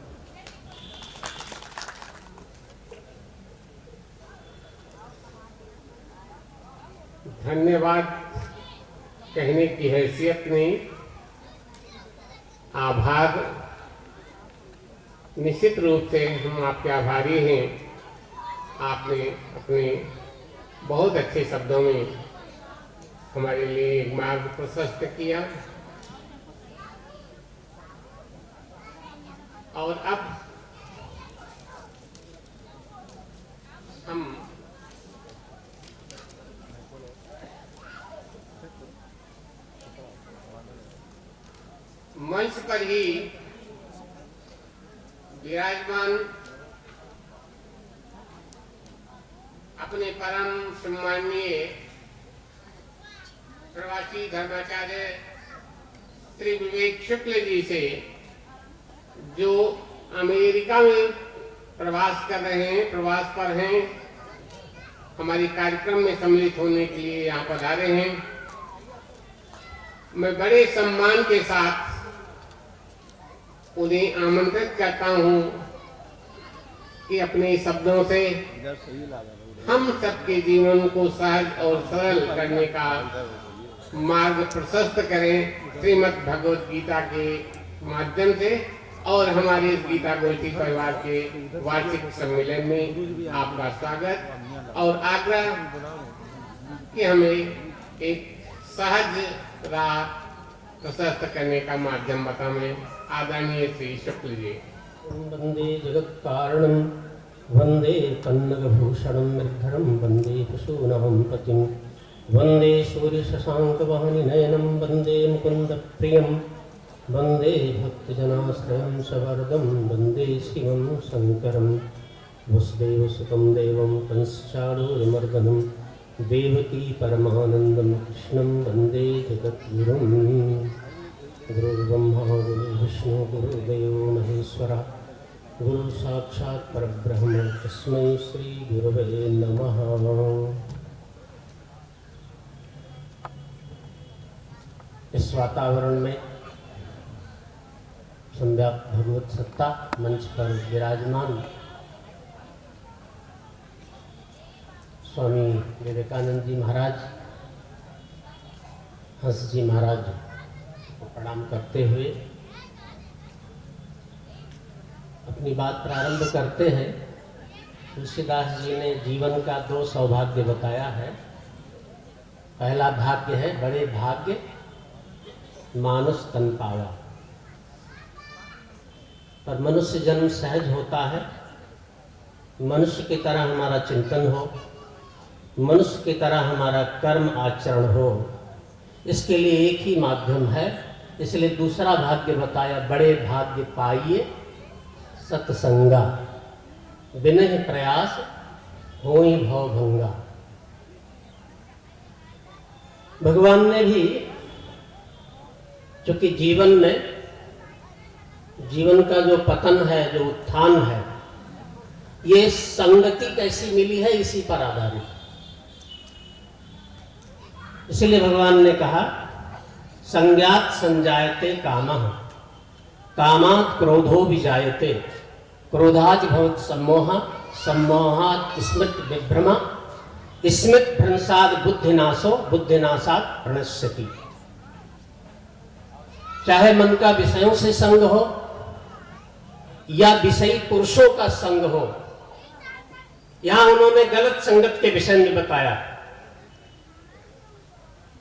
धन्यवाद कहने की हैसियत नहीं, आभार निश्चित रूप से हम आपके आभारी हैं। आपने अपने बहुत अच्छे शब्दों में हमारे लिए एक मार्ग प्रशस्त किया। और अब हम मंच पर ही विराजमान अपने परम सम्माननीय प्रवासी धर्माचार्य श्री विवेक शुक्ल जी से, जो अमेरिका में प्रवास कर रहे हैं, प्रवास पर हैं, हमारे कार्यक्रम में सम्मिलित होने के लिए यहाँ पधारे हैं, मैं बड़े सम्मान के साथ उन्हें आमंत्रित करता हूँ कि अपने शब्दों से हम सबके जीवन को सहज और सरल करने का मार्ग प्रशस्त करें श्रीमद् भगवद गीता के माध्यम से। और हमारे इस गीता गोष्ठी परिवार के वार्षिक सम्मेलन में आपका स्वागत और आग्रह कि हमें एक सहज राह प्रशस्त करने का माध्यम बताएं। आदरणीय श्री शुक्ल जी। वंदे जगत कारणम वंदे पन्नगभूषणम निर्धरम वंदे पशूनां पतिं वंदे सूर्य शशांक वाहनि नयनं वंदे मुकुंद प्रियं वंदे भक्तजनाश्रयं सवर्दं वंदे शिवं शंकरं वसुदेवसुतं देवं कंसचाणूरमर्दनं देवकी परमानंदं कृष्णं वंदे जगद्गुरुं। गुरुर्ब्रह्मा गुरुर्विष्णु गुरुर्देवो महेश्वरः गुरु साक्षात् परब्रह्म तस्मै श्री गुरवे नमः। इस वातावरण में संव्याप्त भगवत सत्ता मंच पर विराजमान स्वामी विवेकानंद जी महाराज, हंस जी महाराज को प्रणाम करते हुए अपनी बात प्रारंभ करते हैं। तुलसीदास जी ने जीवन का 2 सौभाग्य बताया है। पहला भाग्य है बड़े भाग्य मानुष तन पावा, पर मनुष्य जन्म सहज होता है। मनुष्य की तरह हमारा चिंतन हो, मनुष्य की तरह हमारा कर्म आचरण हो, इसके लिए एक ही माध्यम है। इसलिए दूसरा भाग्य बताया, बड़े भाग्य पाइए सत्संगा, बिनहि प्रयास होई भव भंगा। भगवान ने भी चूंकि जीवन में जीवन का जो पतन है, जो उत्थान है, ये संगति कैसी मिली है इसी पर आधारित। इसलिए भगवान ने कहा संज्ञात संजायते कामः कामात् क्रोधो विजायते क्रोधात् भवत् सम्मोहः सम्मोहात् स्मृति विभ्रमा स्मृति भ्रंशात् बुद्धिनाशो बुद्धिनाशात् प्रणश्यति। चाहे मन का विषयों से संग हो या विषयी पुरुषों का संग हो। यहां उन्होंने गलत संगत के विषय में बताया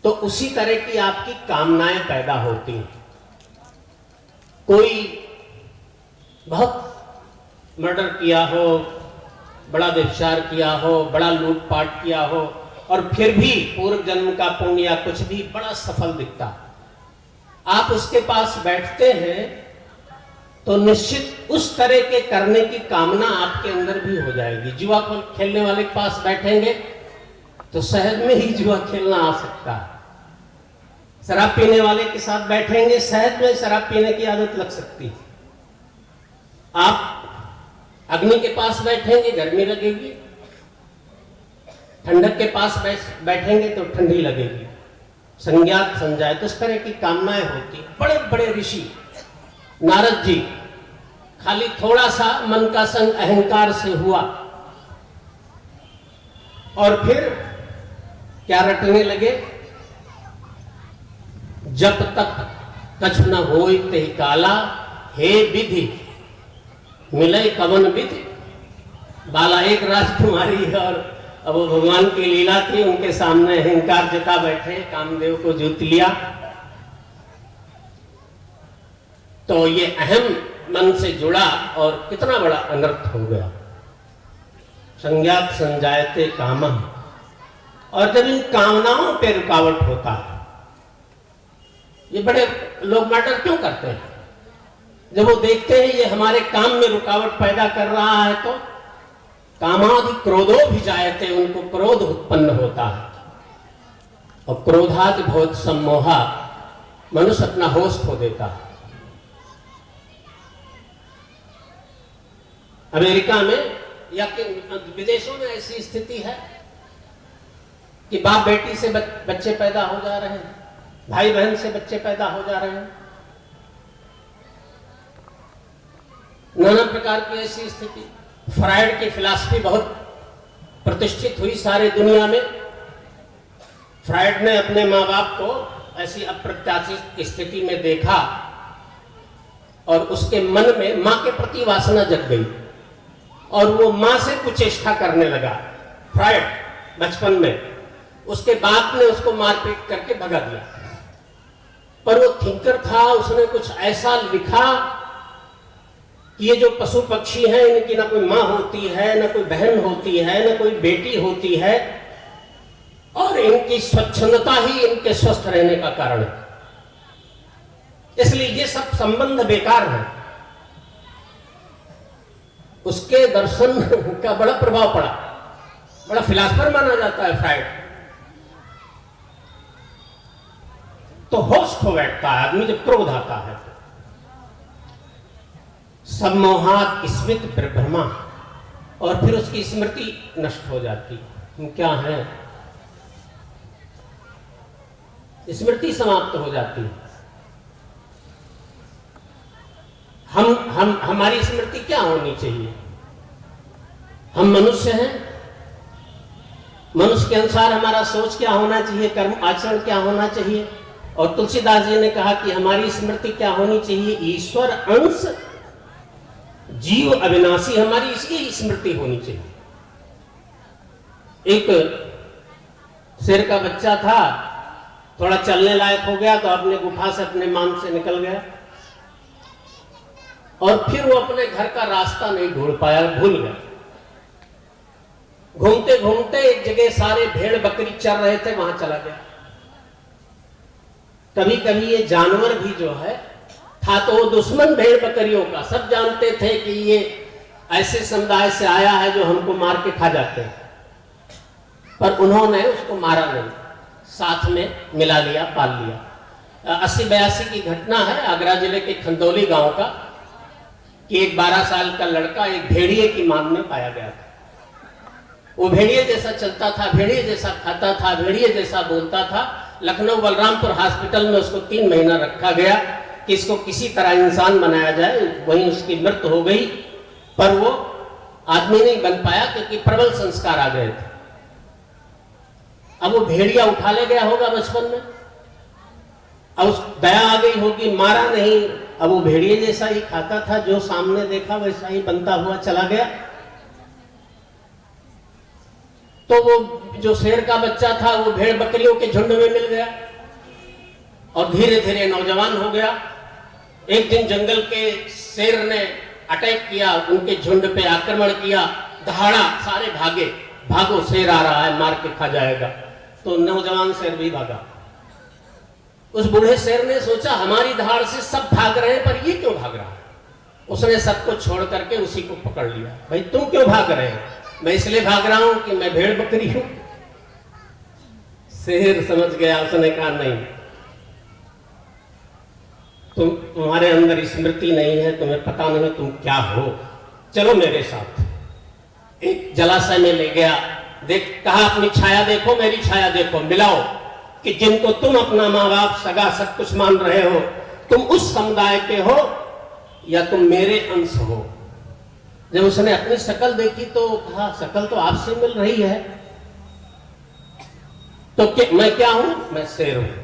तो उसी तरह की आपकी कामनाएं पैदा होती हैं। कोई बहुत मर्डर किया हो, बड़ा व्यभिचार किया हो, बड़ा लूटपाट किया हो, और फिर भी पूर्व जन्म का पुण्य या कुछ भी बड़ा सफल दिखता, आप उसके पास बैठते हैं तो निश्चित उस तरह के करने की कामना आपके अंदर भी हो जाएगी। जुआ खेलने वाले के पास बैठेंगे तो सहज में ही जुआ खेलना आ सकता है। शराब पीने वाले के साथ बैठेंगे, सहज में शराब पीने की आदत लग सकती है। आप अग्नि के पास बैठेंगे, गर्मी लगेगी। ठंडक के पास बैठेंगे तो ठंडी लगेगी। संज्ञात संजाए, तो इस तरह की कामनाएं होती। बड़े बड़े ऋषि नारद जी खाली थोड़ा सा मन का संग अहंकार से हुआ और फिर क्या रटने लगे, जब तक कछ न होय ते काला, हे विधि मिले कवन विधि। बाला एक राजकुमारी और अब वो भगवान की लीला थी, उनके सामने अहंकार जता बैठे, कामदेव को जूत लिया। तो ये अहम मन से जुड़ा और कितना बड़ा अनर्थ हो गया। संज्ञात संजायते कामः, और जब इन कामनाओं पे रुकावट होता है, ये बड़े लोग मर्डर क्यों करते हैं? जब वो देखते हैं ये हमारे काम में रुकावट पैदा कर रहा है तो कामादि क्रोधो भी जायते, उनको क्रोध उत्पन्न होता है। और क्रोधादि बहुत सम्मोहा, मनुष्य अपना होश खो देता है। अमेरिका में या विदेशों में ऐसी स्थिति है कि बाप बेटी से बच्चे पैदा हो जा रहे हैं, भाई बहन से बच्चे पैदा हो जा रहे हैं, नाना प्रकार की ऐसी स्थिति। फ्रायड की फिलॉसफी बहुत प्रतिष्ठित हुई सारे दुनिया में। फ्रायड ने अपने माँ बाप को ऐसी अप्रत्याशित स्थिति में देखा और उसके मन में माँ के प्रति वासना जग गई और वो माँ से कुचेष्टा करने लगा। फ्रायड बचपन में उसके बाप ने उसको मारपीट करके भगा दिया, पर वो थिंकर था, उसने कुछ ऐसा लिखा कि ये जो पशु पक्षी हैं, इनकी ना कोई माँ होती है, ना कोई बहन होती है, ना कोई बेटी होती है, और इनकी स्वच्छंदता ही इनके स्वस्थ रहने का कारण है, इसलिए ये सब संबंध बेकार है। उसके दर्शन का बड़ा प्रभाव पड़ा, बड़ा फिलासफर माना जाता है फ्रायड। तो होश खो बैठता है आदमी जब क्रोध आता है। सम्मोहात स्मृति प्रभ्रमा, और फिर उसकी स्मृति नष्ट हो जाती। हम क्या है, स्मृति समाप्त हो जाती है। हम हमारी स्मृति क्या होनी चाहिए? हम मनुष्य हैं, मनुष्य के अनुसार हमारा सोच क्या होना चाहिए, कर्म आचरण क्या होना चाहिए। और तुलसीदास जी ने कहा कि हमारी स्मृति क्या होनी चाहिए, ईश्वर अंश जीव अविनाशी, हमारी इसकी स्मृति होनी चाहिए। एक शेर का बच्चा था, थोड़ा चलने लायक हो गया तो अपने गुफा से अपने मान से निकल गया और फिर वो अपने घर का रास्ता नहीं ढूंढ पाया, भूल गया। घूमते घूमते एक जगह सारे भेड़ बकरी चर रहे थे, वहां चला गया। कभी कभी ये जानवर भी जो है था तो वो दुश्मन भेड़ बकरियों का, सब जानते थे कि ये ऐसे समुदाय से आया है जो हमको मार के खा जाते हैं, पर उन्होंने उसको मारा नहीं, साथ में मिला लिया, पाल लिया। 80-82 की घटना है आगरा जिले के खंदौली गांव का, कि एक 12 साल का लड़का एक भेड़िए की मांग में पाया गया था। वो भेड़िए जैसा चलता था, भेड़िए जैसा खाता था, भेड़िए जैसा बोलता था। लखनऊ बलरामपुर हॉस्पिटल में उसको 3 महीना रखा गया कि इसको किसी तरह इंसान बनाया जाए, वहीं उसकी मृत्यु हो गई, पर वो आदमी नहीं बन पाया क्योंकि प्रबल संस्कार आ गए थे। अब वो भेड़िया उठा ले गया होगा बचपन में, अब उस दया आ गई होगी, मारा नहीं। अब वो भेड़िए जैसा ही खाता था, जो सामने देखा वैसा ही बनता हुआ चला गया। तो वो जो शेर का बच्चा था वो भेड़ बकरियों के झुंड में मिल गया और धीरे धीरे नौजवान हो गया। एक दिन जंगल के शेर ने अटैक किया, उनके झुंड पे आक्रमण किया, दहाड़ा, सारे भागे, भागो शेर आ रहा है, मार के खा जाएगा। तो नौजवान शेर भी भागा। उस बूढ़े शेर ने सोचा हमारी धाड़ से सब भाग रहे हैं, पर ये क्यों भाग रहा है? उसने सबको छोड़ करके उसी को पकड़ लिया। भाई तुम क्यों भाग रहे हो? मैं इसलिए भाग रहा हूं कि मैं भेड़ बकरी हूं। शेर समझ गया, उसने कहा नहीं, तुम्हारे अंदर स्मृति नहीं है, तुम्हें पता नहीं तुम क्या हो, चलो मेरे साथ। एक जलाशय में ले गया, कहा अपनी छाया देखो, मेरी छाया देखो, मिलाओ कि जिनको तुम अपना माँ बाप सगा सब कुछ मान रहे हो, तुम उस समुदाय के हो या तुम मेरे अंश हो। जब उसने अपनी शकल देखी तो कहा शकल तो आपसे मिल रही है, तो मैं क्या हूं? मैं शेर हूं।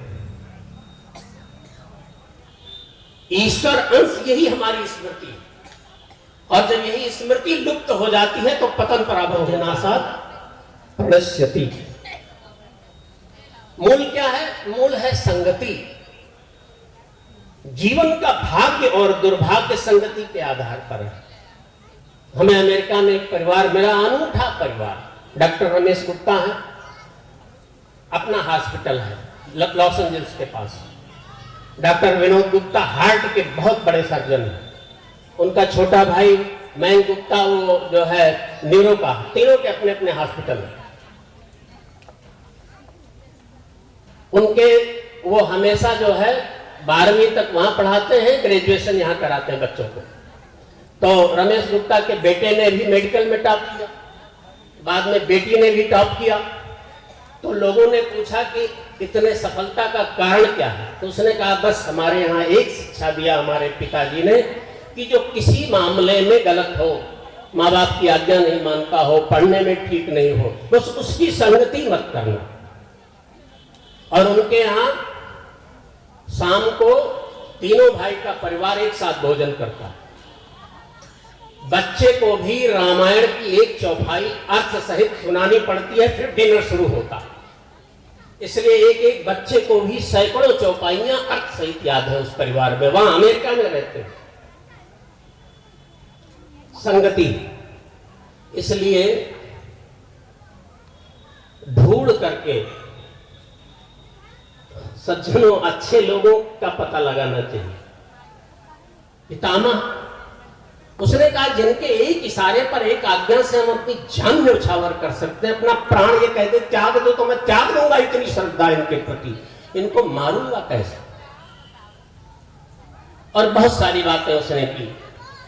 ईश्वर अंश यही हमारी स्मृति है, और जब यही स्मृति लुप्त हो जाती है तो पतन पराभव विनाशात् प्रणश्यति। मूल क्या है? मूल है संगति। जीवन का भाग्य और दुर्भाग्य संगति के आधार पर है। हमें अमेरिका में एक परिवार मिला, अनूठा परिवार। डॉक्टर रमेश गुप्ता है, अपना हॉस्पिटल है लॉस एंजल्स के पास। डॉक्टर विनोद गुप्ता हार्ट के बहुत बड़े सर्जन हैं। उनका छोटा भाई मैन गुप्ता वो जो है न्यूरो का, तीनों के अपने अपने हॉस्पिटल हैं। उनके वो हमेशा जो है 12वीं तक वहां पढ़ाते हैं, ग्रेजुएशन यहां कराते हैं बच्चों को। तो रमेश गुप्ता के बेटे ने भी मेडिकल में टॉप किया, बाद में बेटी ने भी टॉप किया। तो लोगों ने पूछा कि इतने सफलता का कारण क्या है? तो उसने कहा बस हमारे यहाँ एक शिक्षा दिया हमारे पिताजी ने कि जो किसी मामले में गलत हो, माँ बाप की आज्ञा नहीं मानता हो, पढ़ने में ठीक नहीं हो, बस उसकी संगति मत करना। और उनके यहाँ शाम को तीनों भाई का परिवार एक साथ भोजन करता है। बच्चे को भी रामायण की एक चौपाई अर्थ सहित सुनानी पड़ती है, फिर डिनर शुरू होता है। इसलिए एक एक बच्चे को भी सैकड़ों चौपाइयां अर्थ सहित याद है उस परिवार में। वहां अमेरिका में रहते हैं। संगति, इसलिए ढूंढ करके सज्जनों अच्छे लोगों का पता लगाना चाहिए। पितामह उसने कहा जिनके एक इशारे पर, एक आज्ञा से हम अपनी जान न्यौछावर कर सकते हैं, अपना प्राण ये कहते त्याग दो तो मैं त्याग दूंगा, इतनी श्रद्धा इनके प्रति, इनको मारूंगा कैसे? और बहुत सारी बातें उसने की,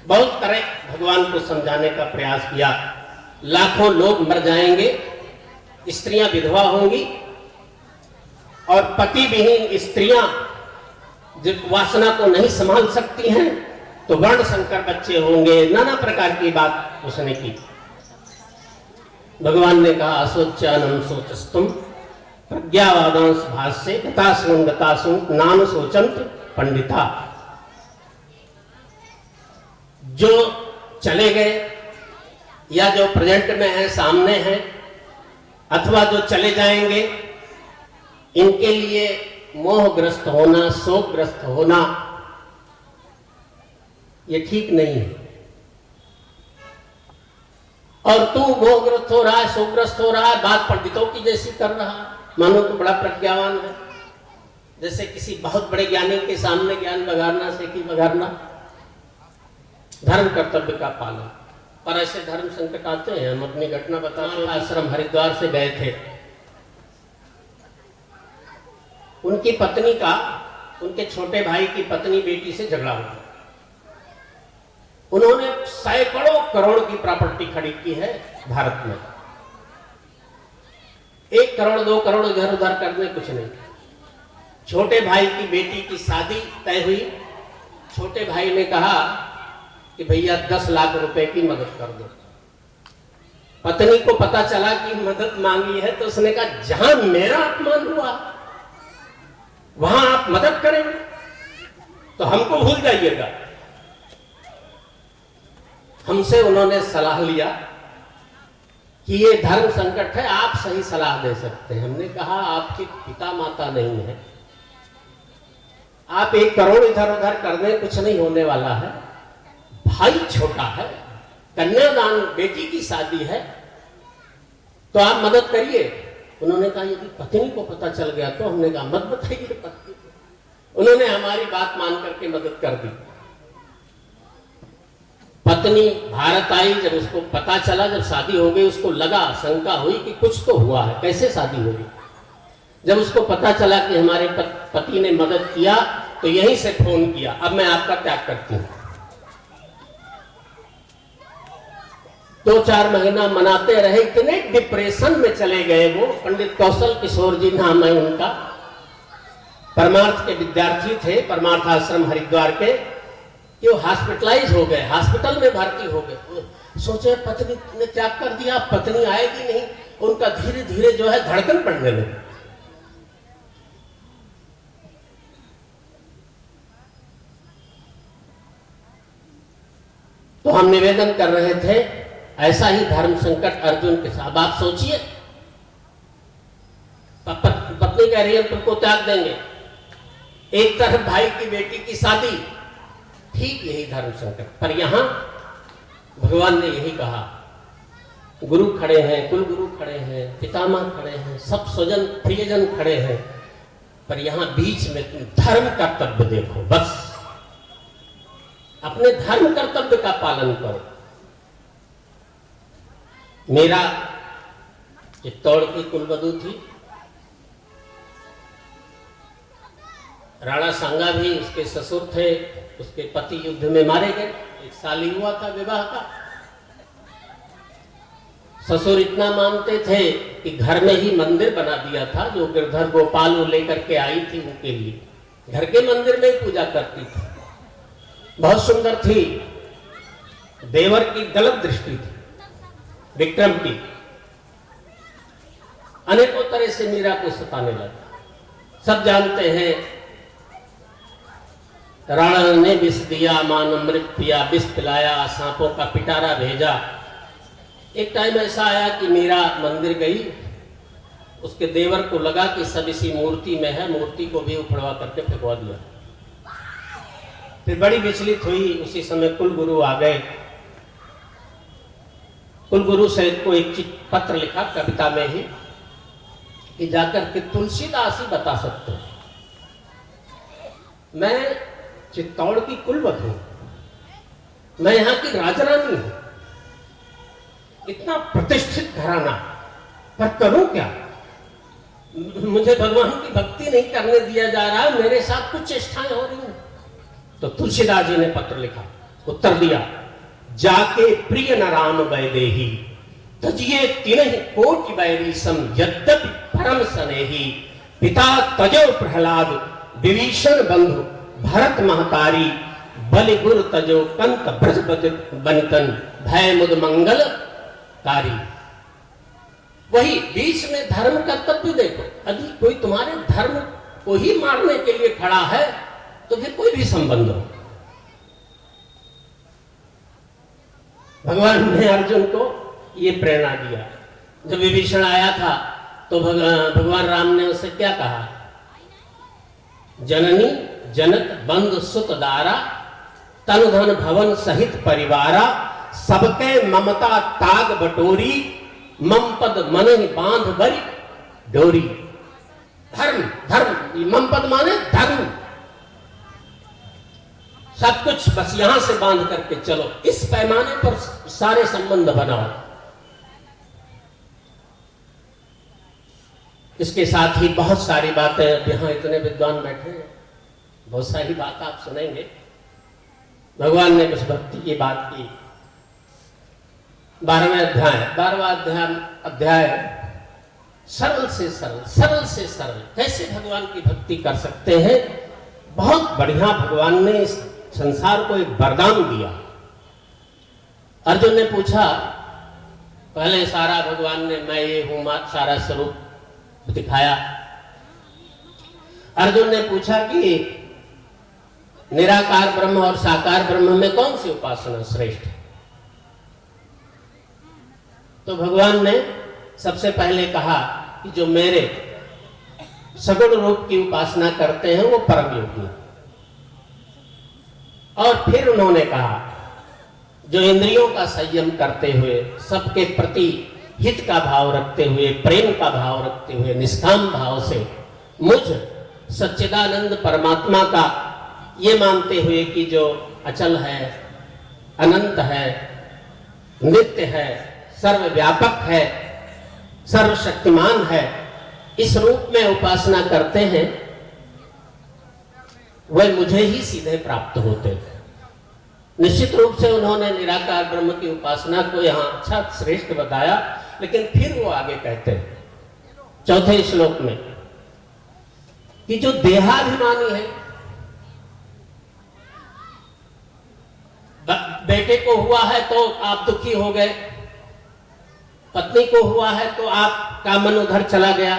बहुत तरह भगवान को समझाने का प्रयास किया। लाखों लोग मर जाएंगे, स्त्रियां विधवा होंगी, और पति विहीन स्त्रियां जब वासना को नहीं संभाल सकती हैं तो वर्ण संकर बच्चे होंगे। नाना प्रकार की बात उसने की। भगवान ने कहा असोच्यानम सोचस्तुम प्रज्ञावादांश भाष्ये गतासुन गतासुन नान सोचंत पंडिता। जो चले गए या जो प्रेजेंट में है, सामने है, अथवा जो चले जाएंगे, इनके लिए मोहग्रस्त होना, शोकग्रस्त होना ये ठीक नहीं है। और तू मोहग्रस्त हो रहा है, शोकग्रस्त हो रहा है, बात पंडितों की जैसी कर रहा है, मानो तो बड़ा प्रज्ञावान है, जैसे किसी बहुत बड़े ज्ञानी के सामने ज्ञान बघारना से कि बघारना। धर्म कर्तव्य का पालन, और ऐसे धर्म संकट आते हैं। हम अपनी घटना बताते हैं। आश्रम हरिद्वार से गए थे, उनकी पत्नी का, उनके छोटे भाई की पत्नी बेटी से झगड़ा हुआ। उन्होंने सैकड़ों करोड़ की प्रॉपर्टी खरीद की है भारत में। 1 करोड़ 2 करोड़ इधर उधर करने कुछ नहीं। छोटे भाई की बेटी की शादी तय हुई। छोटे भाई ने कहा कि भैया 10 लाख रुपए की मदद कर दो। पत्नी को पता चला कि मदद मांगी है तो उसने कहा जहां मेरा अपमान हुआ वहां आप मदद करेंगे तो हमको भूल जाइएगा। हमसे उन्होंने सलाह लिया कि ये धर्म संकट है, आप सही सलाह दे सकते हैं। हमने कहा आपके पिता माता नहीं है, आप 1 करोड़ इधर उधर कर दें, कुछ नहीं होने वाला है। भाई छोटा है, कन्यादान, बेटी की शादी है, तो आप मदद करिए। उन्होंने कहा यदि पत्नी को पता चल गया तो। हमने कहा मत बताइए पत्नी को। उन्होंने हमारी बात मान करके मदद कर दी। पत्नी भारत आई, जब उसको पता चला, जब शादी हो गई, उसको लगा, शंका हुई कि कुछ तो हुआ है, कैसे शादी होगी। जब उसको पता चला कि हमारे पति ने मदद किया, तो यहीं से फोन किया, अब मैं आपका त्याग करती हूं। 2-4 महीना मनाते रहे, इतने डिप्रेशन में चले गए वो। पंडित कौशल किशोर जी नाम है उनका, परमार्थ के विद्यार्थी थे, परमार्थ आश्रम हरिद्वार के, कि वो हॉस्पिटलाइज हो गए, हॉस्पिटल में भर्ती हो गए। सोचे पत्नी ने त्याग कर दिया, पत्नी आएगी नहीं। उनका धीरे धीरे जो है धड़कन बढ़ने लगी। तो हम निवेदन कर रहे थे, ऐसा ही धर्म संकट अर्जुन के साथ। आप सोचिए, पत्नी कह रही है तुमको त्याग देंगे, एक तरफ भाई की बेटी की शादी, ठीक यही धर्म संकट। पर यहां भगवान ने यही कहा, गुरु खड़े हैं, कुल गुरु खड़े हैं, पितामह खड़े हैं, सब स्वजन प्रियजन खड़े हैं, पर यहां बीच में तुम धर्म कर्तव्य देखो। बस अपने धर्म कर्तव्य का पालन करो। मेरा चित्तौड़ की कुलवधू थी, राणा सांगा भी उसके ससुर थे, उसके पति युद्ध में मारे गए। 1 साल ही हुआ था विवाह का। ससुर इतना मानते थे कि घर में ही मंदिर बना दिया था, जो गिरधर गोपाल वो लेकर के आई थी उनके लिए, घर के मंदिर में ही पूजा करती थी। बहुत सुंदर थी। देवर की गलत दृष्टि थी, विक्रम की, अनेकों तरह से मीरा को सताने लगा। सब जानते हैं, राणा ने विष दिया, मान अमृत पिया, विष पिलाया, सांपों का पिटारा भेजा। एक टाइम ऐसा आया कि मीरा मंदिर गई, उसके देवर को लगा कि सब इसी मूर्ति में है, मूर्ति को भी उखड़वा करके फेंकवा दिया। फिर बड़ी विचलित हुई। उसी समय कुलगुरु आ गए। कुलगुरु से को एक पत्र लिखा कविता में ही, कि जाकर के तुलसीदास ही बता सकते हैं। मैं चित्तौड़ की कुलवधू हूं, मैं यहां की राजरानी हूं, इतना प्रतिष्ठित घराना, पर करूं क्या? मुझे भगवान की भक्ति नहीं करने दिया जा रहा, मेरे साथ कुछ चेष्टाएं हो रही हैं। तो तुलसीदास जी ने पत्र लिखा, उत्तर दिया, जाके प्रिय न राम वैदेही, तजिए तिनहि कोटि वैरी सम, यद्यपि परम स्नेही, पिता तजो प्रहलाद, विभीषण बंधु भरत महतारी, बलि गुरु तजो कंत ब्रज बनितन, भय मुद मंगल कारी। वही बीच में धर्म कर्तव्य देखो। यदि कोई तुम्हारे धर्म को ही मारने के लिए खड़ा है, तो फिर कोई भी संबंध हो। भगवान ने अर्जुन को ये प्रेरणा दिया। जब विभीषण आया था, तो भगवान राम ने उसे क्या कहा? जननी जनक बंधु सुत दारा, तन धन भवन सहित परिवारा, सबके ममता ताग बटोरी, मम पद मन बांध बरी डोरी। धर्म, धर्म, मम पद माने धर्म, सब कुछ बस यहां से बांध करके चलो, इस पैमाने पर सारे संबंध बनाओ। इसके साथ ही बहुत सारी बातें, यहां इतने विद्वान बैठे हैं, बहुत सारी बात आप सुनेंगे। भगवान ने उस भक्ति की बात की। 12वां अध्याय सरल से सरल, सरल से सरल कैसे भगवान की भक्ति कर सकते हैं। बहुत बढ़िया भगवान ने इस संसार को एक वरदान दिया। अर्जुन ने पूछा, पहले सारा भगवान ने मैं ये हूं सारा स्वरूप दिखाया। अर्जुन ने पूछा कि निराकार ब्रह्म और साकार ब्रह्म में कौन सी उपासना श्रेष्ठ है? तो भगवान ने सबसे पहले कहा कि जो मेरे सगुण रूप की उपासना करते हैं वो परम योगी हैं। और फिर उन्होंने कहा जो इंद्रियों का संयम करते हुए, सबके प्रति हित का भाव रखते हुए, प्रेम का भाव रखते हुए, निष्काम भाव से मुझ सच्चिदानंद परमात्मा का ये मानते हुए कि जो अचल है, अनंत है, नित्य है, सर्वव्यापक है, सर्वशक्तिमान है, इस रूप में उपासना करते हैं, वह मुझे ही सीधे प्राप्त होते हैं। निश्चित रूप से उन्होंने निराकार ब्रह्म की उपासना को यहाँ अच्छा श्रेष्ठ बताया, लेकिन फिर वो आगे कहते हैं चौथे श्लोक में कि जो देहाभिमानी है, बेटे को हुआ है तो आप दुखी हो गए, पत्नी को हुआ है तो आपका मन उधर चला गया,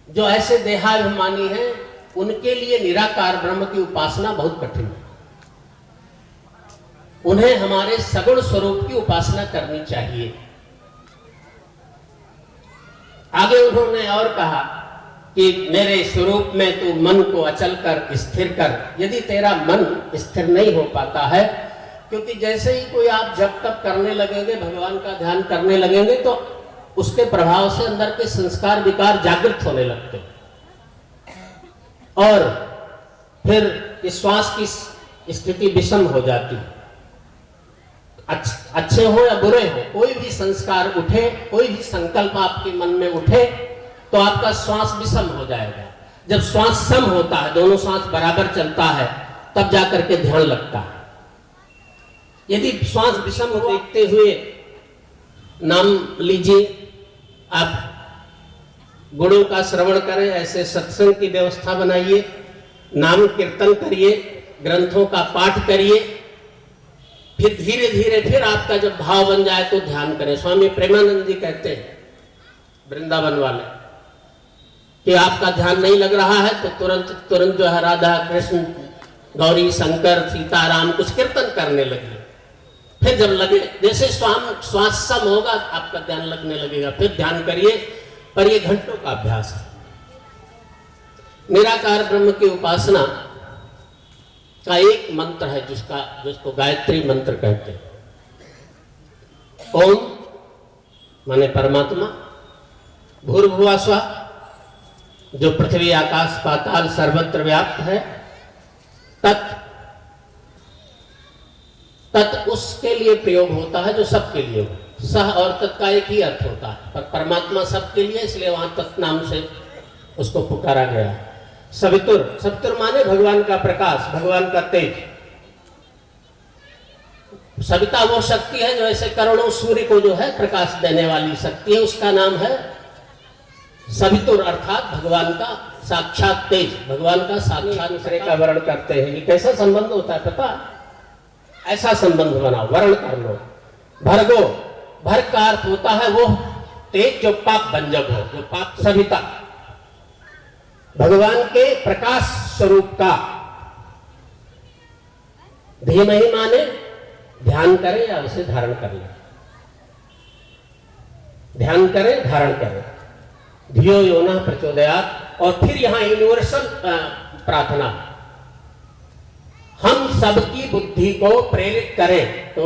जो ऐसे देहाभिमानी हैं उनके लिए निराकार ब्रह्म की उपासना बहुत कठिन है। उन्हें हमारे सगुण स्वरूप की उपासना करनी चाहिए। आगे उन्होंने और कहा कि मेरे स्वरूप में तू मन को अचल कर, स्थिर कर। यदि तेरा मन स्थिर नहीं हो पाता है, क्योंकि जैसे ही कोई आप जब तक करने लगेंगे, भगवान का ध्यान करने लगेंगे, तो उसके प्रभाव से अंदर के संस्कार विकार जागृत होने लगते हैं और फिर श्वास की स्थिति विषम हो जाती है। अच्छे हो या बुरे हो, कोई भी संस्कार उठे, कोई भी संकल्प आपके मन में उठे, तो आपका श्वास विषम हो जाएगा। जब श्वास सम होता है, दोनों श्वास बराबर चलता है, तब जाकर के ध्यान लगता है। यदि श्वास विषम हो, देखते हुए नाम लीजिए, आप गुणों का श्रवण करें, ऐसे सत्संग की व्यवस्था बनाइए, नाम कीर्तन करिए, ग्रंथों का पाठ करिए, फिर धीरे धीरे फिर आपका जब भाव बन जाए तो ध्यान करें। स्वामी प्रेमानंद जी कहते हैं, वृंदावन वाले, कि आपका ध्यान नहीं लग रहा है तो तुरंत जो है राधा कृष्ण गौरी शंकर सीताराम कुछ कीर्तन करने लगे। फिर जब लगे, जैसे श्वास सम होगा आपका ध्यान लगने लगेगा, फिर ध्यान करिए। पर ये घंटों का अभ्यास है। निराकार ब्रह्म की उपासना का एक मंत्र है जिसको गायत्री मंत्र कहते हैं। ओम माने परमात्मा, भूर्भुवः स्वः जो पृथ्वी आकाश पाताल सर्वत्र व्याप्त है, तत् उसके लिए प्रयोग होता है जो सबके लिए हो। सह और तत् का एक ही अर्थ होता है, पर परमात्मा सबके लिए, इसलिए वहां तत् नाम से उसको पुकारा गया। सवितुर माने भगवान का प्रकाश, भगवान का तेज। सविता वो शक्ति है जो ऐसे करोड़ों सूर्य को जो है प्रकाश देने वाली शक्ति है, उसका नाम है सवितुर, अर्थात भगवान का साक्षात तेज, भगवान का साक्षात दूसरे का वर्ण करते हैं। ये कैसा संबंध होता है पता? ऐसा संबंध बनाओ, वर्ण कर लो। भर्गो, भर्ग का अर्थ होता है वो तेज जो पाप भंजक हो, जो पाप सविता, भगवान के प्रकाश स्वरूप का। धीमहि माने ध्यान करें या उसे धारण कर लें, ध्यान करें, धारण करें। धियो यो नः प्रचोदयात्। और फिर यहां यूनिवर्सल प्रार्थना, हम सबकी बुद्धि को प्रेरित करें। तो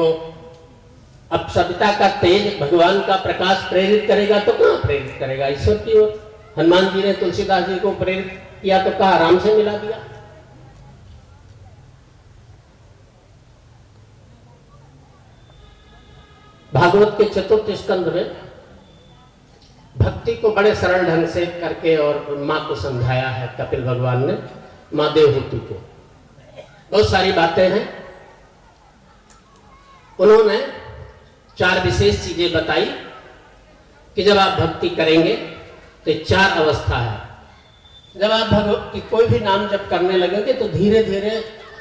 अब सविता का तेज, भगवान का प्रकाश प्रेरित करेगा तो कहां प्रेरित करेगा? ईश्वर की ओर। हनुमान जी ने तुलसीदास जी को प्रेरित किया तो कहा राम से मिला दिया। भागवत के चतुर्थ स्कंध में भक्ति को बड़े सरल ढंग से करके और मां को समझाया है कपिल भगवान ने, मां देवहूति को। बहुत सारी बातें हैं। उन्होंने 4 विशेष चीजें बताई कि जब आप भक्ति करेंगे तो 4 अवस्था है। जब आप कोई भी नाम जब करने लगेंगे तो धीरे धीरे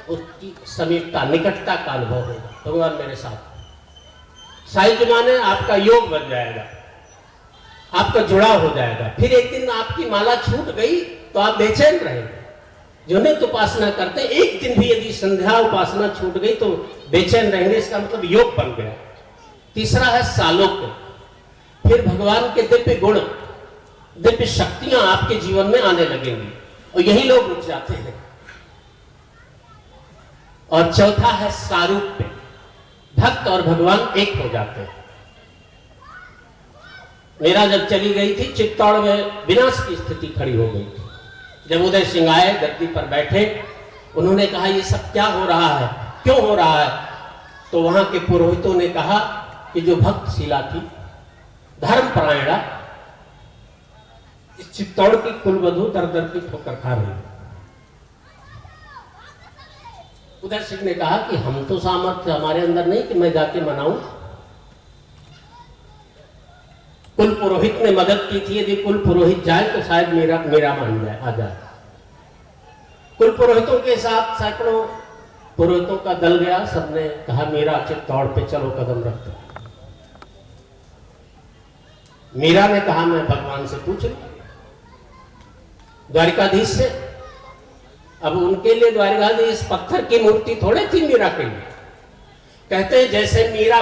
उसकी समीपता, निकटता का अनुभव होगा। भगवान मेरे साथ साहित्य माने आपका योग बन जाएगा, आपका जुड़ाव हो जाएगा। फिर एक दिन आपकी माला छूट गई तो आप बेचैन रहेंगे। जो नित्य उपासना करते, एक दिन भी यदि संध्या उपासना छूट गई तो बेचैन रहेंगे, इसका मतलब योग बन गया। तीसरा है सालोक्य। फिर भगवान के दिव्य गुण, दिव्य शक्तियां आपके जीवन में आने लगेंगी और यही लोग रुक जाते हैं। और चौथा है सारूप्य, भक्त और भगवान एक हो जाते हैं। मेरा जब चली गई थी चित्तौड़ में विनाश की स्थिति खड़ी हो गई थी। जब उदय सिंह आए, गद्दी पर बैठे, उन्होंने कहा ये सब क्या हो रहा है, क्यों हो रहा है? तो वहां के पुरोहितों ने कहा कि जो भक्तशिला थी, धर्मपरायणा, इस चित्तौड़ की कुलवधु दर दर की ठोकर खा रही। उदय सिंह ने कहा कि हम तो सामर्थ्य हमारे अंदर नहीं कि मैं जाके मनाऊं। कुल पुरोहित ने मदद की थी, यदि कुल पुरोहित जाए तो शायद मेरा मान जाए, आ जाए। कुल पुरोहितों के साथ सैकड़ों पुरोहितों का दल गया। सबने कहा मीरा चित्तौड़ पे चलो, कदम रख दो। मीरा ने कहा मैं भगवान से पूछ लूं, द्वारिकाधीश से। अब उनके लिए द्वारिकाधीश पत्थर की मूर्ति थोड़े थी मीरा के लिए। कहते हैं जैसे मीरा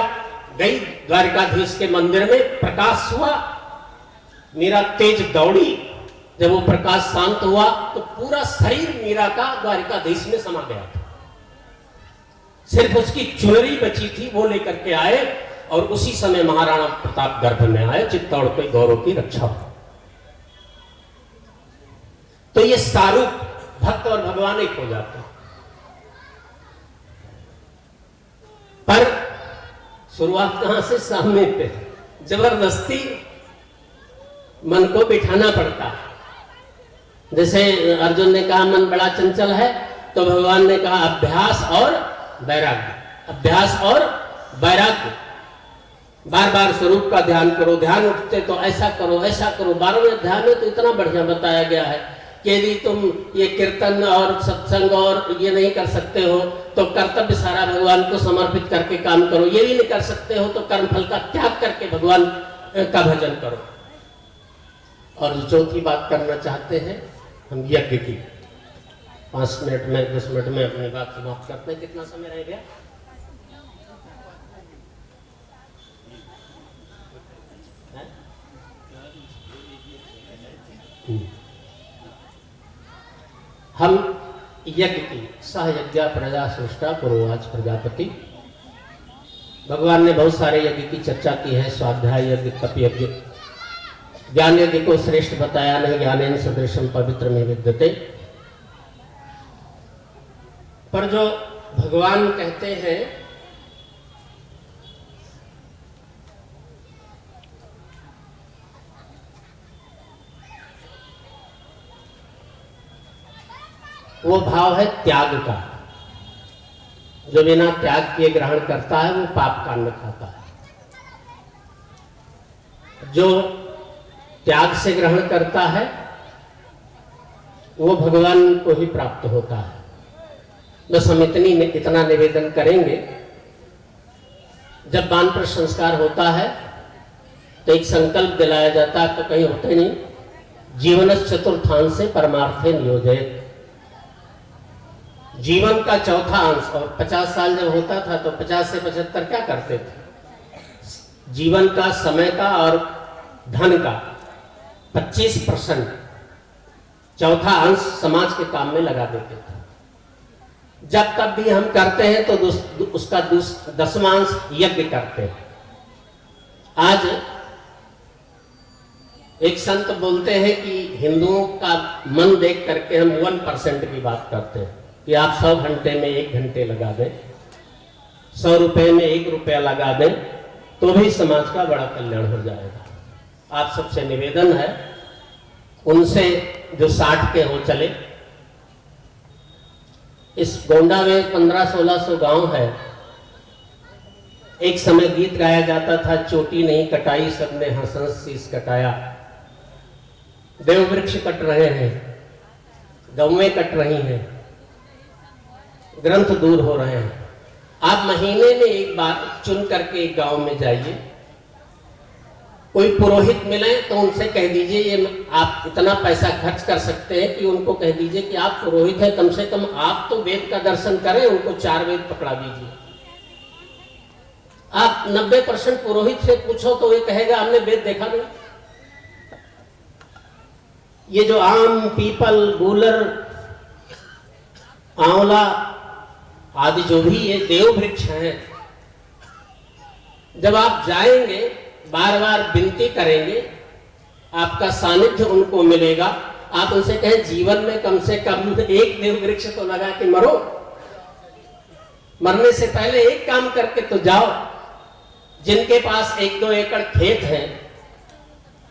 गई द्वारिकाधीश के मंदिर में, प्रकाश हुआ, मीरा तेज दौड़ी। जब वो प्रकाश शांत हुआ तो पूरा शरीर मीरा का द्वारिकाधीश में समा गया था। सिर्फ उसकी चुनरी बची थी, वो लेकर के आए और उसी समय महाराणा प्रताप गर्भ में आए, चित्तौड़ के गौरव की रक्षा हो। तो ये सारूप, भक्त और भगवान एक हो जाते हैं। पर शुरुआत कहां से? सामने पे जबरदस्ती मन को बिठाना पड़ता है। जैसे अर्जुन ने कहा मन बड़ा चंचल है, तो भगवान ने कहा अभ्यास और वैराग्य, अभ्यास और वैराग्य। बार बार स्वरूप का ध्यान करो, ध्यान उठते तो ऐसा करो, ऐसा करो। 12वें अध्याय में तो इतना बढ़िया बताया गया है कि यदि तुम ये कीर्तन और सत्संग और ये नहीं कर सकते हो तो कर्तव्य सारा भगवान को समर्पित करके काम करो। ये भी नहीं कर सकते हो तो कर्मफल का त्याग करके भगवान का भजन करो। और चौथी बात करना चाहते हैं हम यज्ञ की। 5 मिनट में 10 मिनट में अपनी बात समाप्त करते हैं। कितना समय रह गया? हम यज्ञ की सहयज्ञ प्रजा सृष्टा पुरोवाच प्रजापति। भगवान ने बहुत सारे यज्ञ की चर्चा की है, स्वाध्याय यज्ञ, तप यज्ञ। ज्ञान यज्ञ को श्रेष्ठ बताया, नहीं ज्ञानेन सदृशम पवित्र में विद्यते। पर जो भगवान कहते हैं वो भाव है त्याग का। जो बिना त्याग किए ग्रहण करता है वो पाप कांड खाता है। जो त्याग से ग्रहण करता है वो भगवान को ही प्राप्त होता है। बस हम इतना निवेदन करेंगे। जब वानप्रस्थ संस्कार होता है तो एक संकल्प दिलाया जाता है, तो कहीं होते नहीं, जीवनस् चतुर्थांश से परमार्थे नियोजित। जीवन का चौथा अंश, और 50 साल जब होता था तो 50 से 75 क्या करते थे? जीवन का, समय का और धन का 25% चौथा अंश समाज के काम में लगा देते थे। जब तब भी हम करते हैं तो उसका 10वां अंश यज्ञ करते हैं। आज एक संत बोलते हैं कि हिंदुओं का मन देख करके हम 1% की बात करते हैं कि आप 100 घंटे में 1 घंटे लगा दें, 100 रुपए में 1 रुपया लगा दें तो भी समाज का बड़ा कल्याण हो जाएगा। आप सबसे निवेदन है, उनसे जो 60 के हो चले। इस गोंडा में 1500-1600 गांव है। एक समय गीत गाया जाता था, चोटी नहीं कटाई सबने हंस हंस शीश कटाया। देव वृक्ष कट रहे हैं, गौवें कट रही हैं, ग्रंथ दूर हो रहे हैं। आप महीने में एक बार चुन करके एक गांव में जाइए, कोई पुरोहित मिले तो उनसे कह दीजिए ये आप इतना पैसा खर्च कर सकते हैं कि उनको कह दीजिए कि आप पुरोहित हैं, कम से कम आप तो वेद का दर्शन करें, उनको 4 वेद पकड़ा दीजिए। आप 90% पुरोहित से पूछो तो ये कहेगा हमने वेद देखा नहीं। ये जो आम, पीपल, गूलर, आंवला आदि जो भी ये देव वृक्ष हैं, जब आप जाएंगे बार बार विनती करेंगे, आपका सानिध्य उनको मिलेगा। आप उनसे कहें जीवन में कम से कम एक देव वृक्ष तो लगा के मरो, मरने से पहले एक काम करके तो जाओ। जिनके पास 1-2 एकड़ खेत है,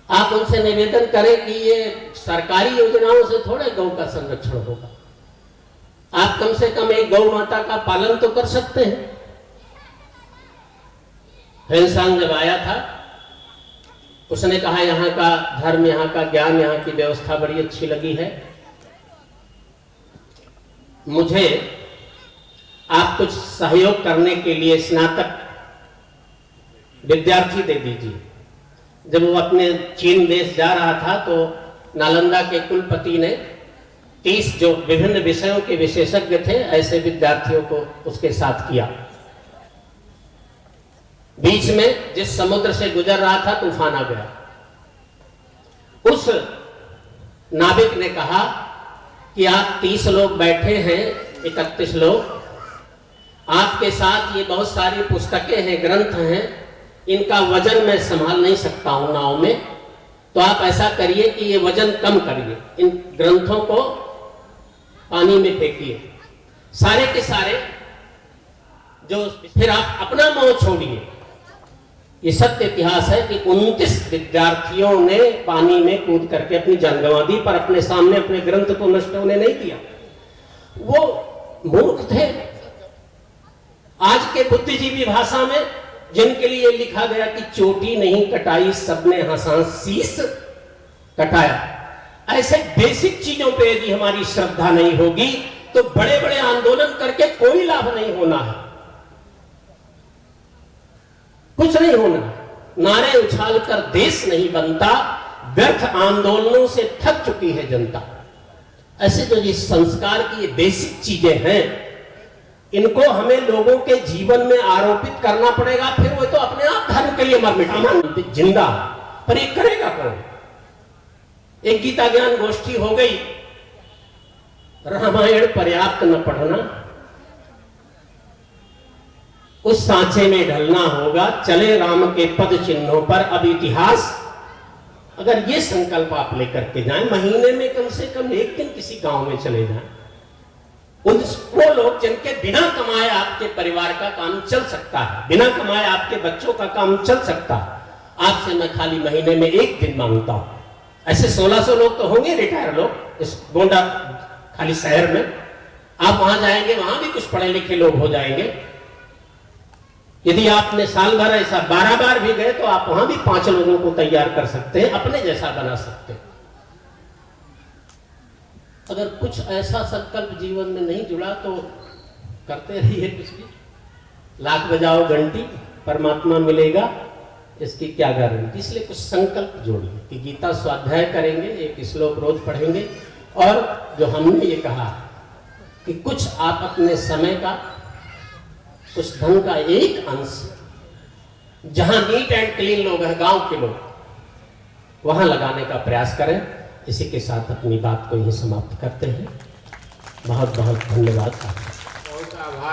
आप उनसे निवेदन करें कि ये सरकारी योजनाओं से थोड़े गौ का संरक्षण होगा, आप कम से कम एक गौ माता का पालन तो कर सकते हैं। हिंसान जब आया था, उसने कहा यहाँ का धर्म, यहाँ का ज्ञान, यहाँ की व्यवस्था बड़ी अच्छी लगी है, मुझे आप कुछ सहयोग करने के लिए स्नातक विद्यार्थी दे दीजिए। जब वो अपने चीन देश जा रहा था तो नालंदा के कुलपति ने 30 जो विभिन्न विषयों के विशेषज्ञ थे, ऐसे विद्यार्थियों को उसके साथ किया। बीच में जिस समुद्र से गुजर रहा था तूफान आ गया। उस नाविक ने कहा कि आप 30 लोग बैठे हैं, 31 लोग, आपके साथ ये बहुत सारी पुस्तकें हैं, ग्रंथ हैं, इनका वजन मैं संभाल नहीं सकता हूं नाव में, तो आप ऐसा करिए कि ये वजन कम करिए, इन ग्रंथों को पानी में फेंकिए सारे के सारे, जो फिर आप अपना मोह छोड़िए। ये सत्य इतिहास है कि 29 विद्यार्थियों ने पानी में कूद करके अपनी जान गंवा दी, पर अपने सामने अपने ग्रंथ को नष्ट होने नहीं दिया। वो मूर्ख थे। आज के बुद्धिजीवी भाषा में जिनके लिए लिखा गया कि चोटी नहीं कटाई सबने हंसा शीस कटाया, ऐसे बेसिक चीजों पे यदि हमारी श्रद्धा नहीं होगी तो बड़े बड़े आंदोलन करके कोई लाभ नहीं होना है, कुछ नहीं होना। नारे उछाल कर देश नहीं बनता, व्यर्थ आंदोलनों से थक चुकी है जनता। ऐसे जो ये संस्कार की ये बेसिक चीजें हैं, इनको हमें लोगों के जीवन में आरोपित करना पड़ेगा। फिर वो तो अपने आप धर्म के लिए मर मिटा जिंदा, पर ये करेगा कौन? एक गीता ज्ञान गोष्ठी हो गई, रामायण पर्याप्त न पढ़ना, उस सांचे में ढलना होगा, चले राम के पद चिन्हों पर अब इतिहास। अगर ये संकल्प आप लेकर के जाएं, महीने में कम से कम एक दिन किसी गांव में चले जाएं, वो लोग जिनके बिना कमाए आपके परिवार का काम चल सकता है, बिना कमाए आपके बच्चों का काम चल सकता है, आपसे मैं खाली महीने में एक दिन मांगता हूं। ऐसे 1600 लोग तो होंगे रिटायर लोग इस गोंडा खाली शहर में। आप वहां जाएंगे, वहां भी कुछ पढ़े लिखे लोग हो जाएंगे। यदि आपने साल भर ऐसा 12 बार भी गए तो आप वहां भी 5 लोगों को तैयार कर सकते हैं, अपने जैसा बना सकते हैं। अगर कुछ ऐसा संकल्प जीवन में नहीं जुड़ा तो करते रहिए कुछ भी, लाख बजाओ घंटी, परमात्मा मिलेगा, इसकी क्या गारंटी। इसलिए कुछ संकल्प जोड़िए कि गीता स्वाध्याय करेंगे, एक श्लोक रोज पढ़ेंगे, और जो हमने ये कहा कि कुछ आप अपने समय का, कुछ धन का एक अंश, जहां नीट एंड क्लीन लोग हैं, गांव के लोग, वहां लगाने का प्रयास करें। इसी के साथ अपनी बात को यही समाप्त करते हैं। बहुत बहुत धन्यवाद। बहुत आभार।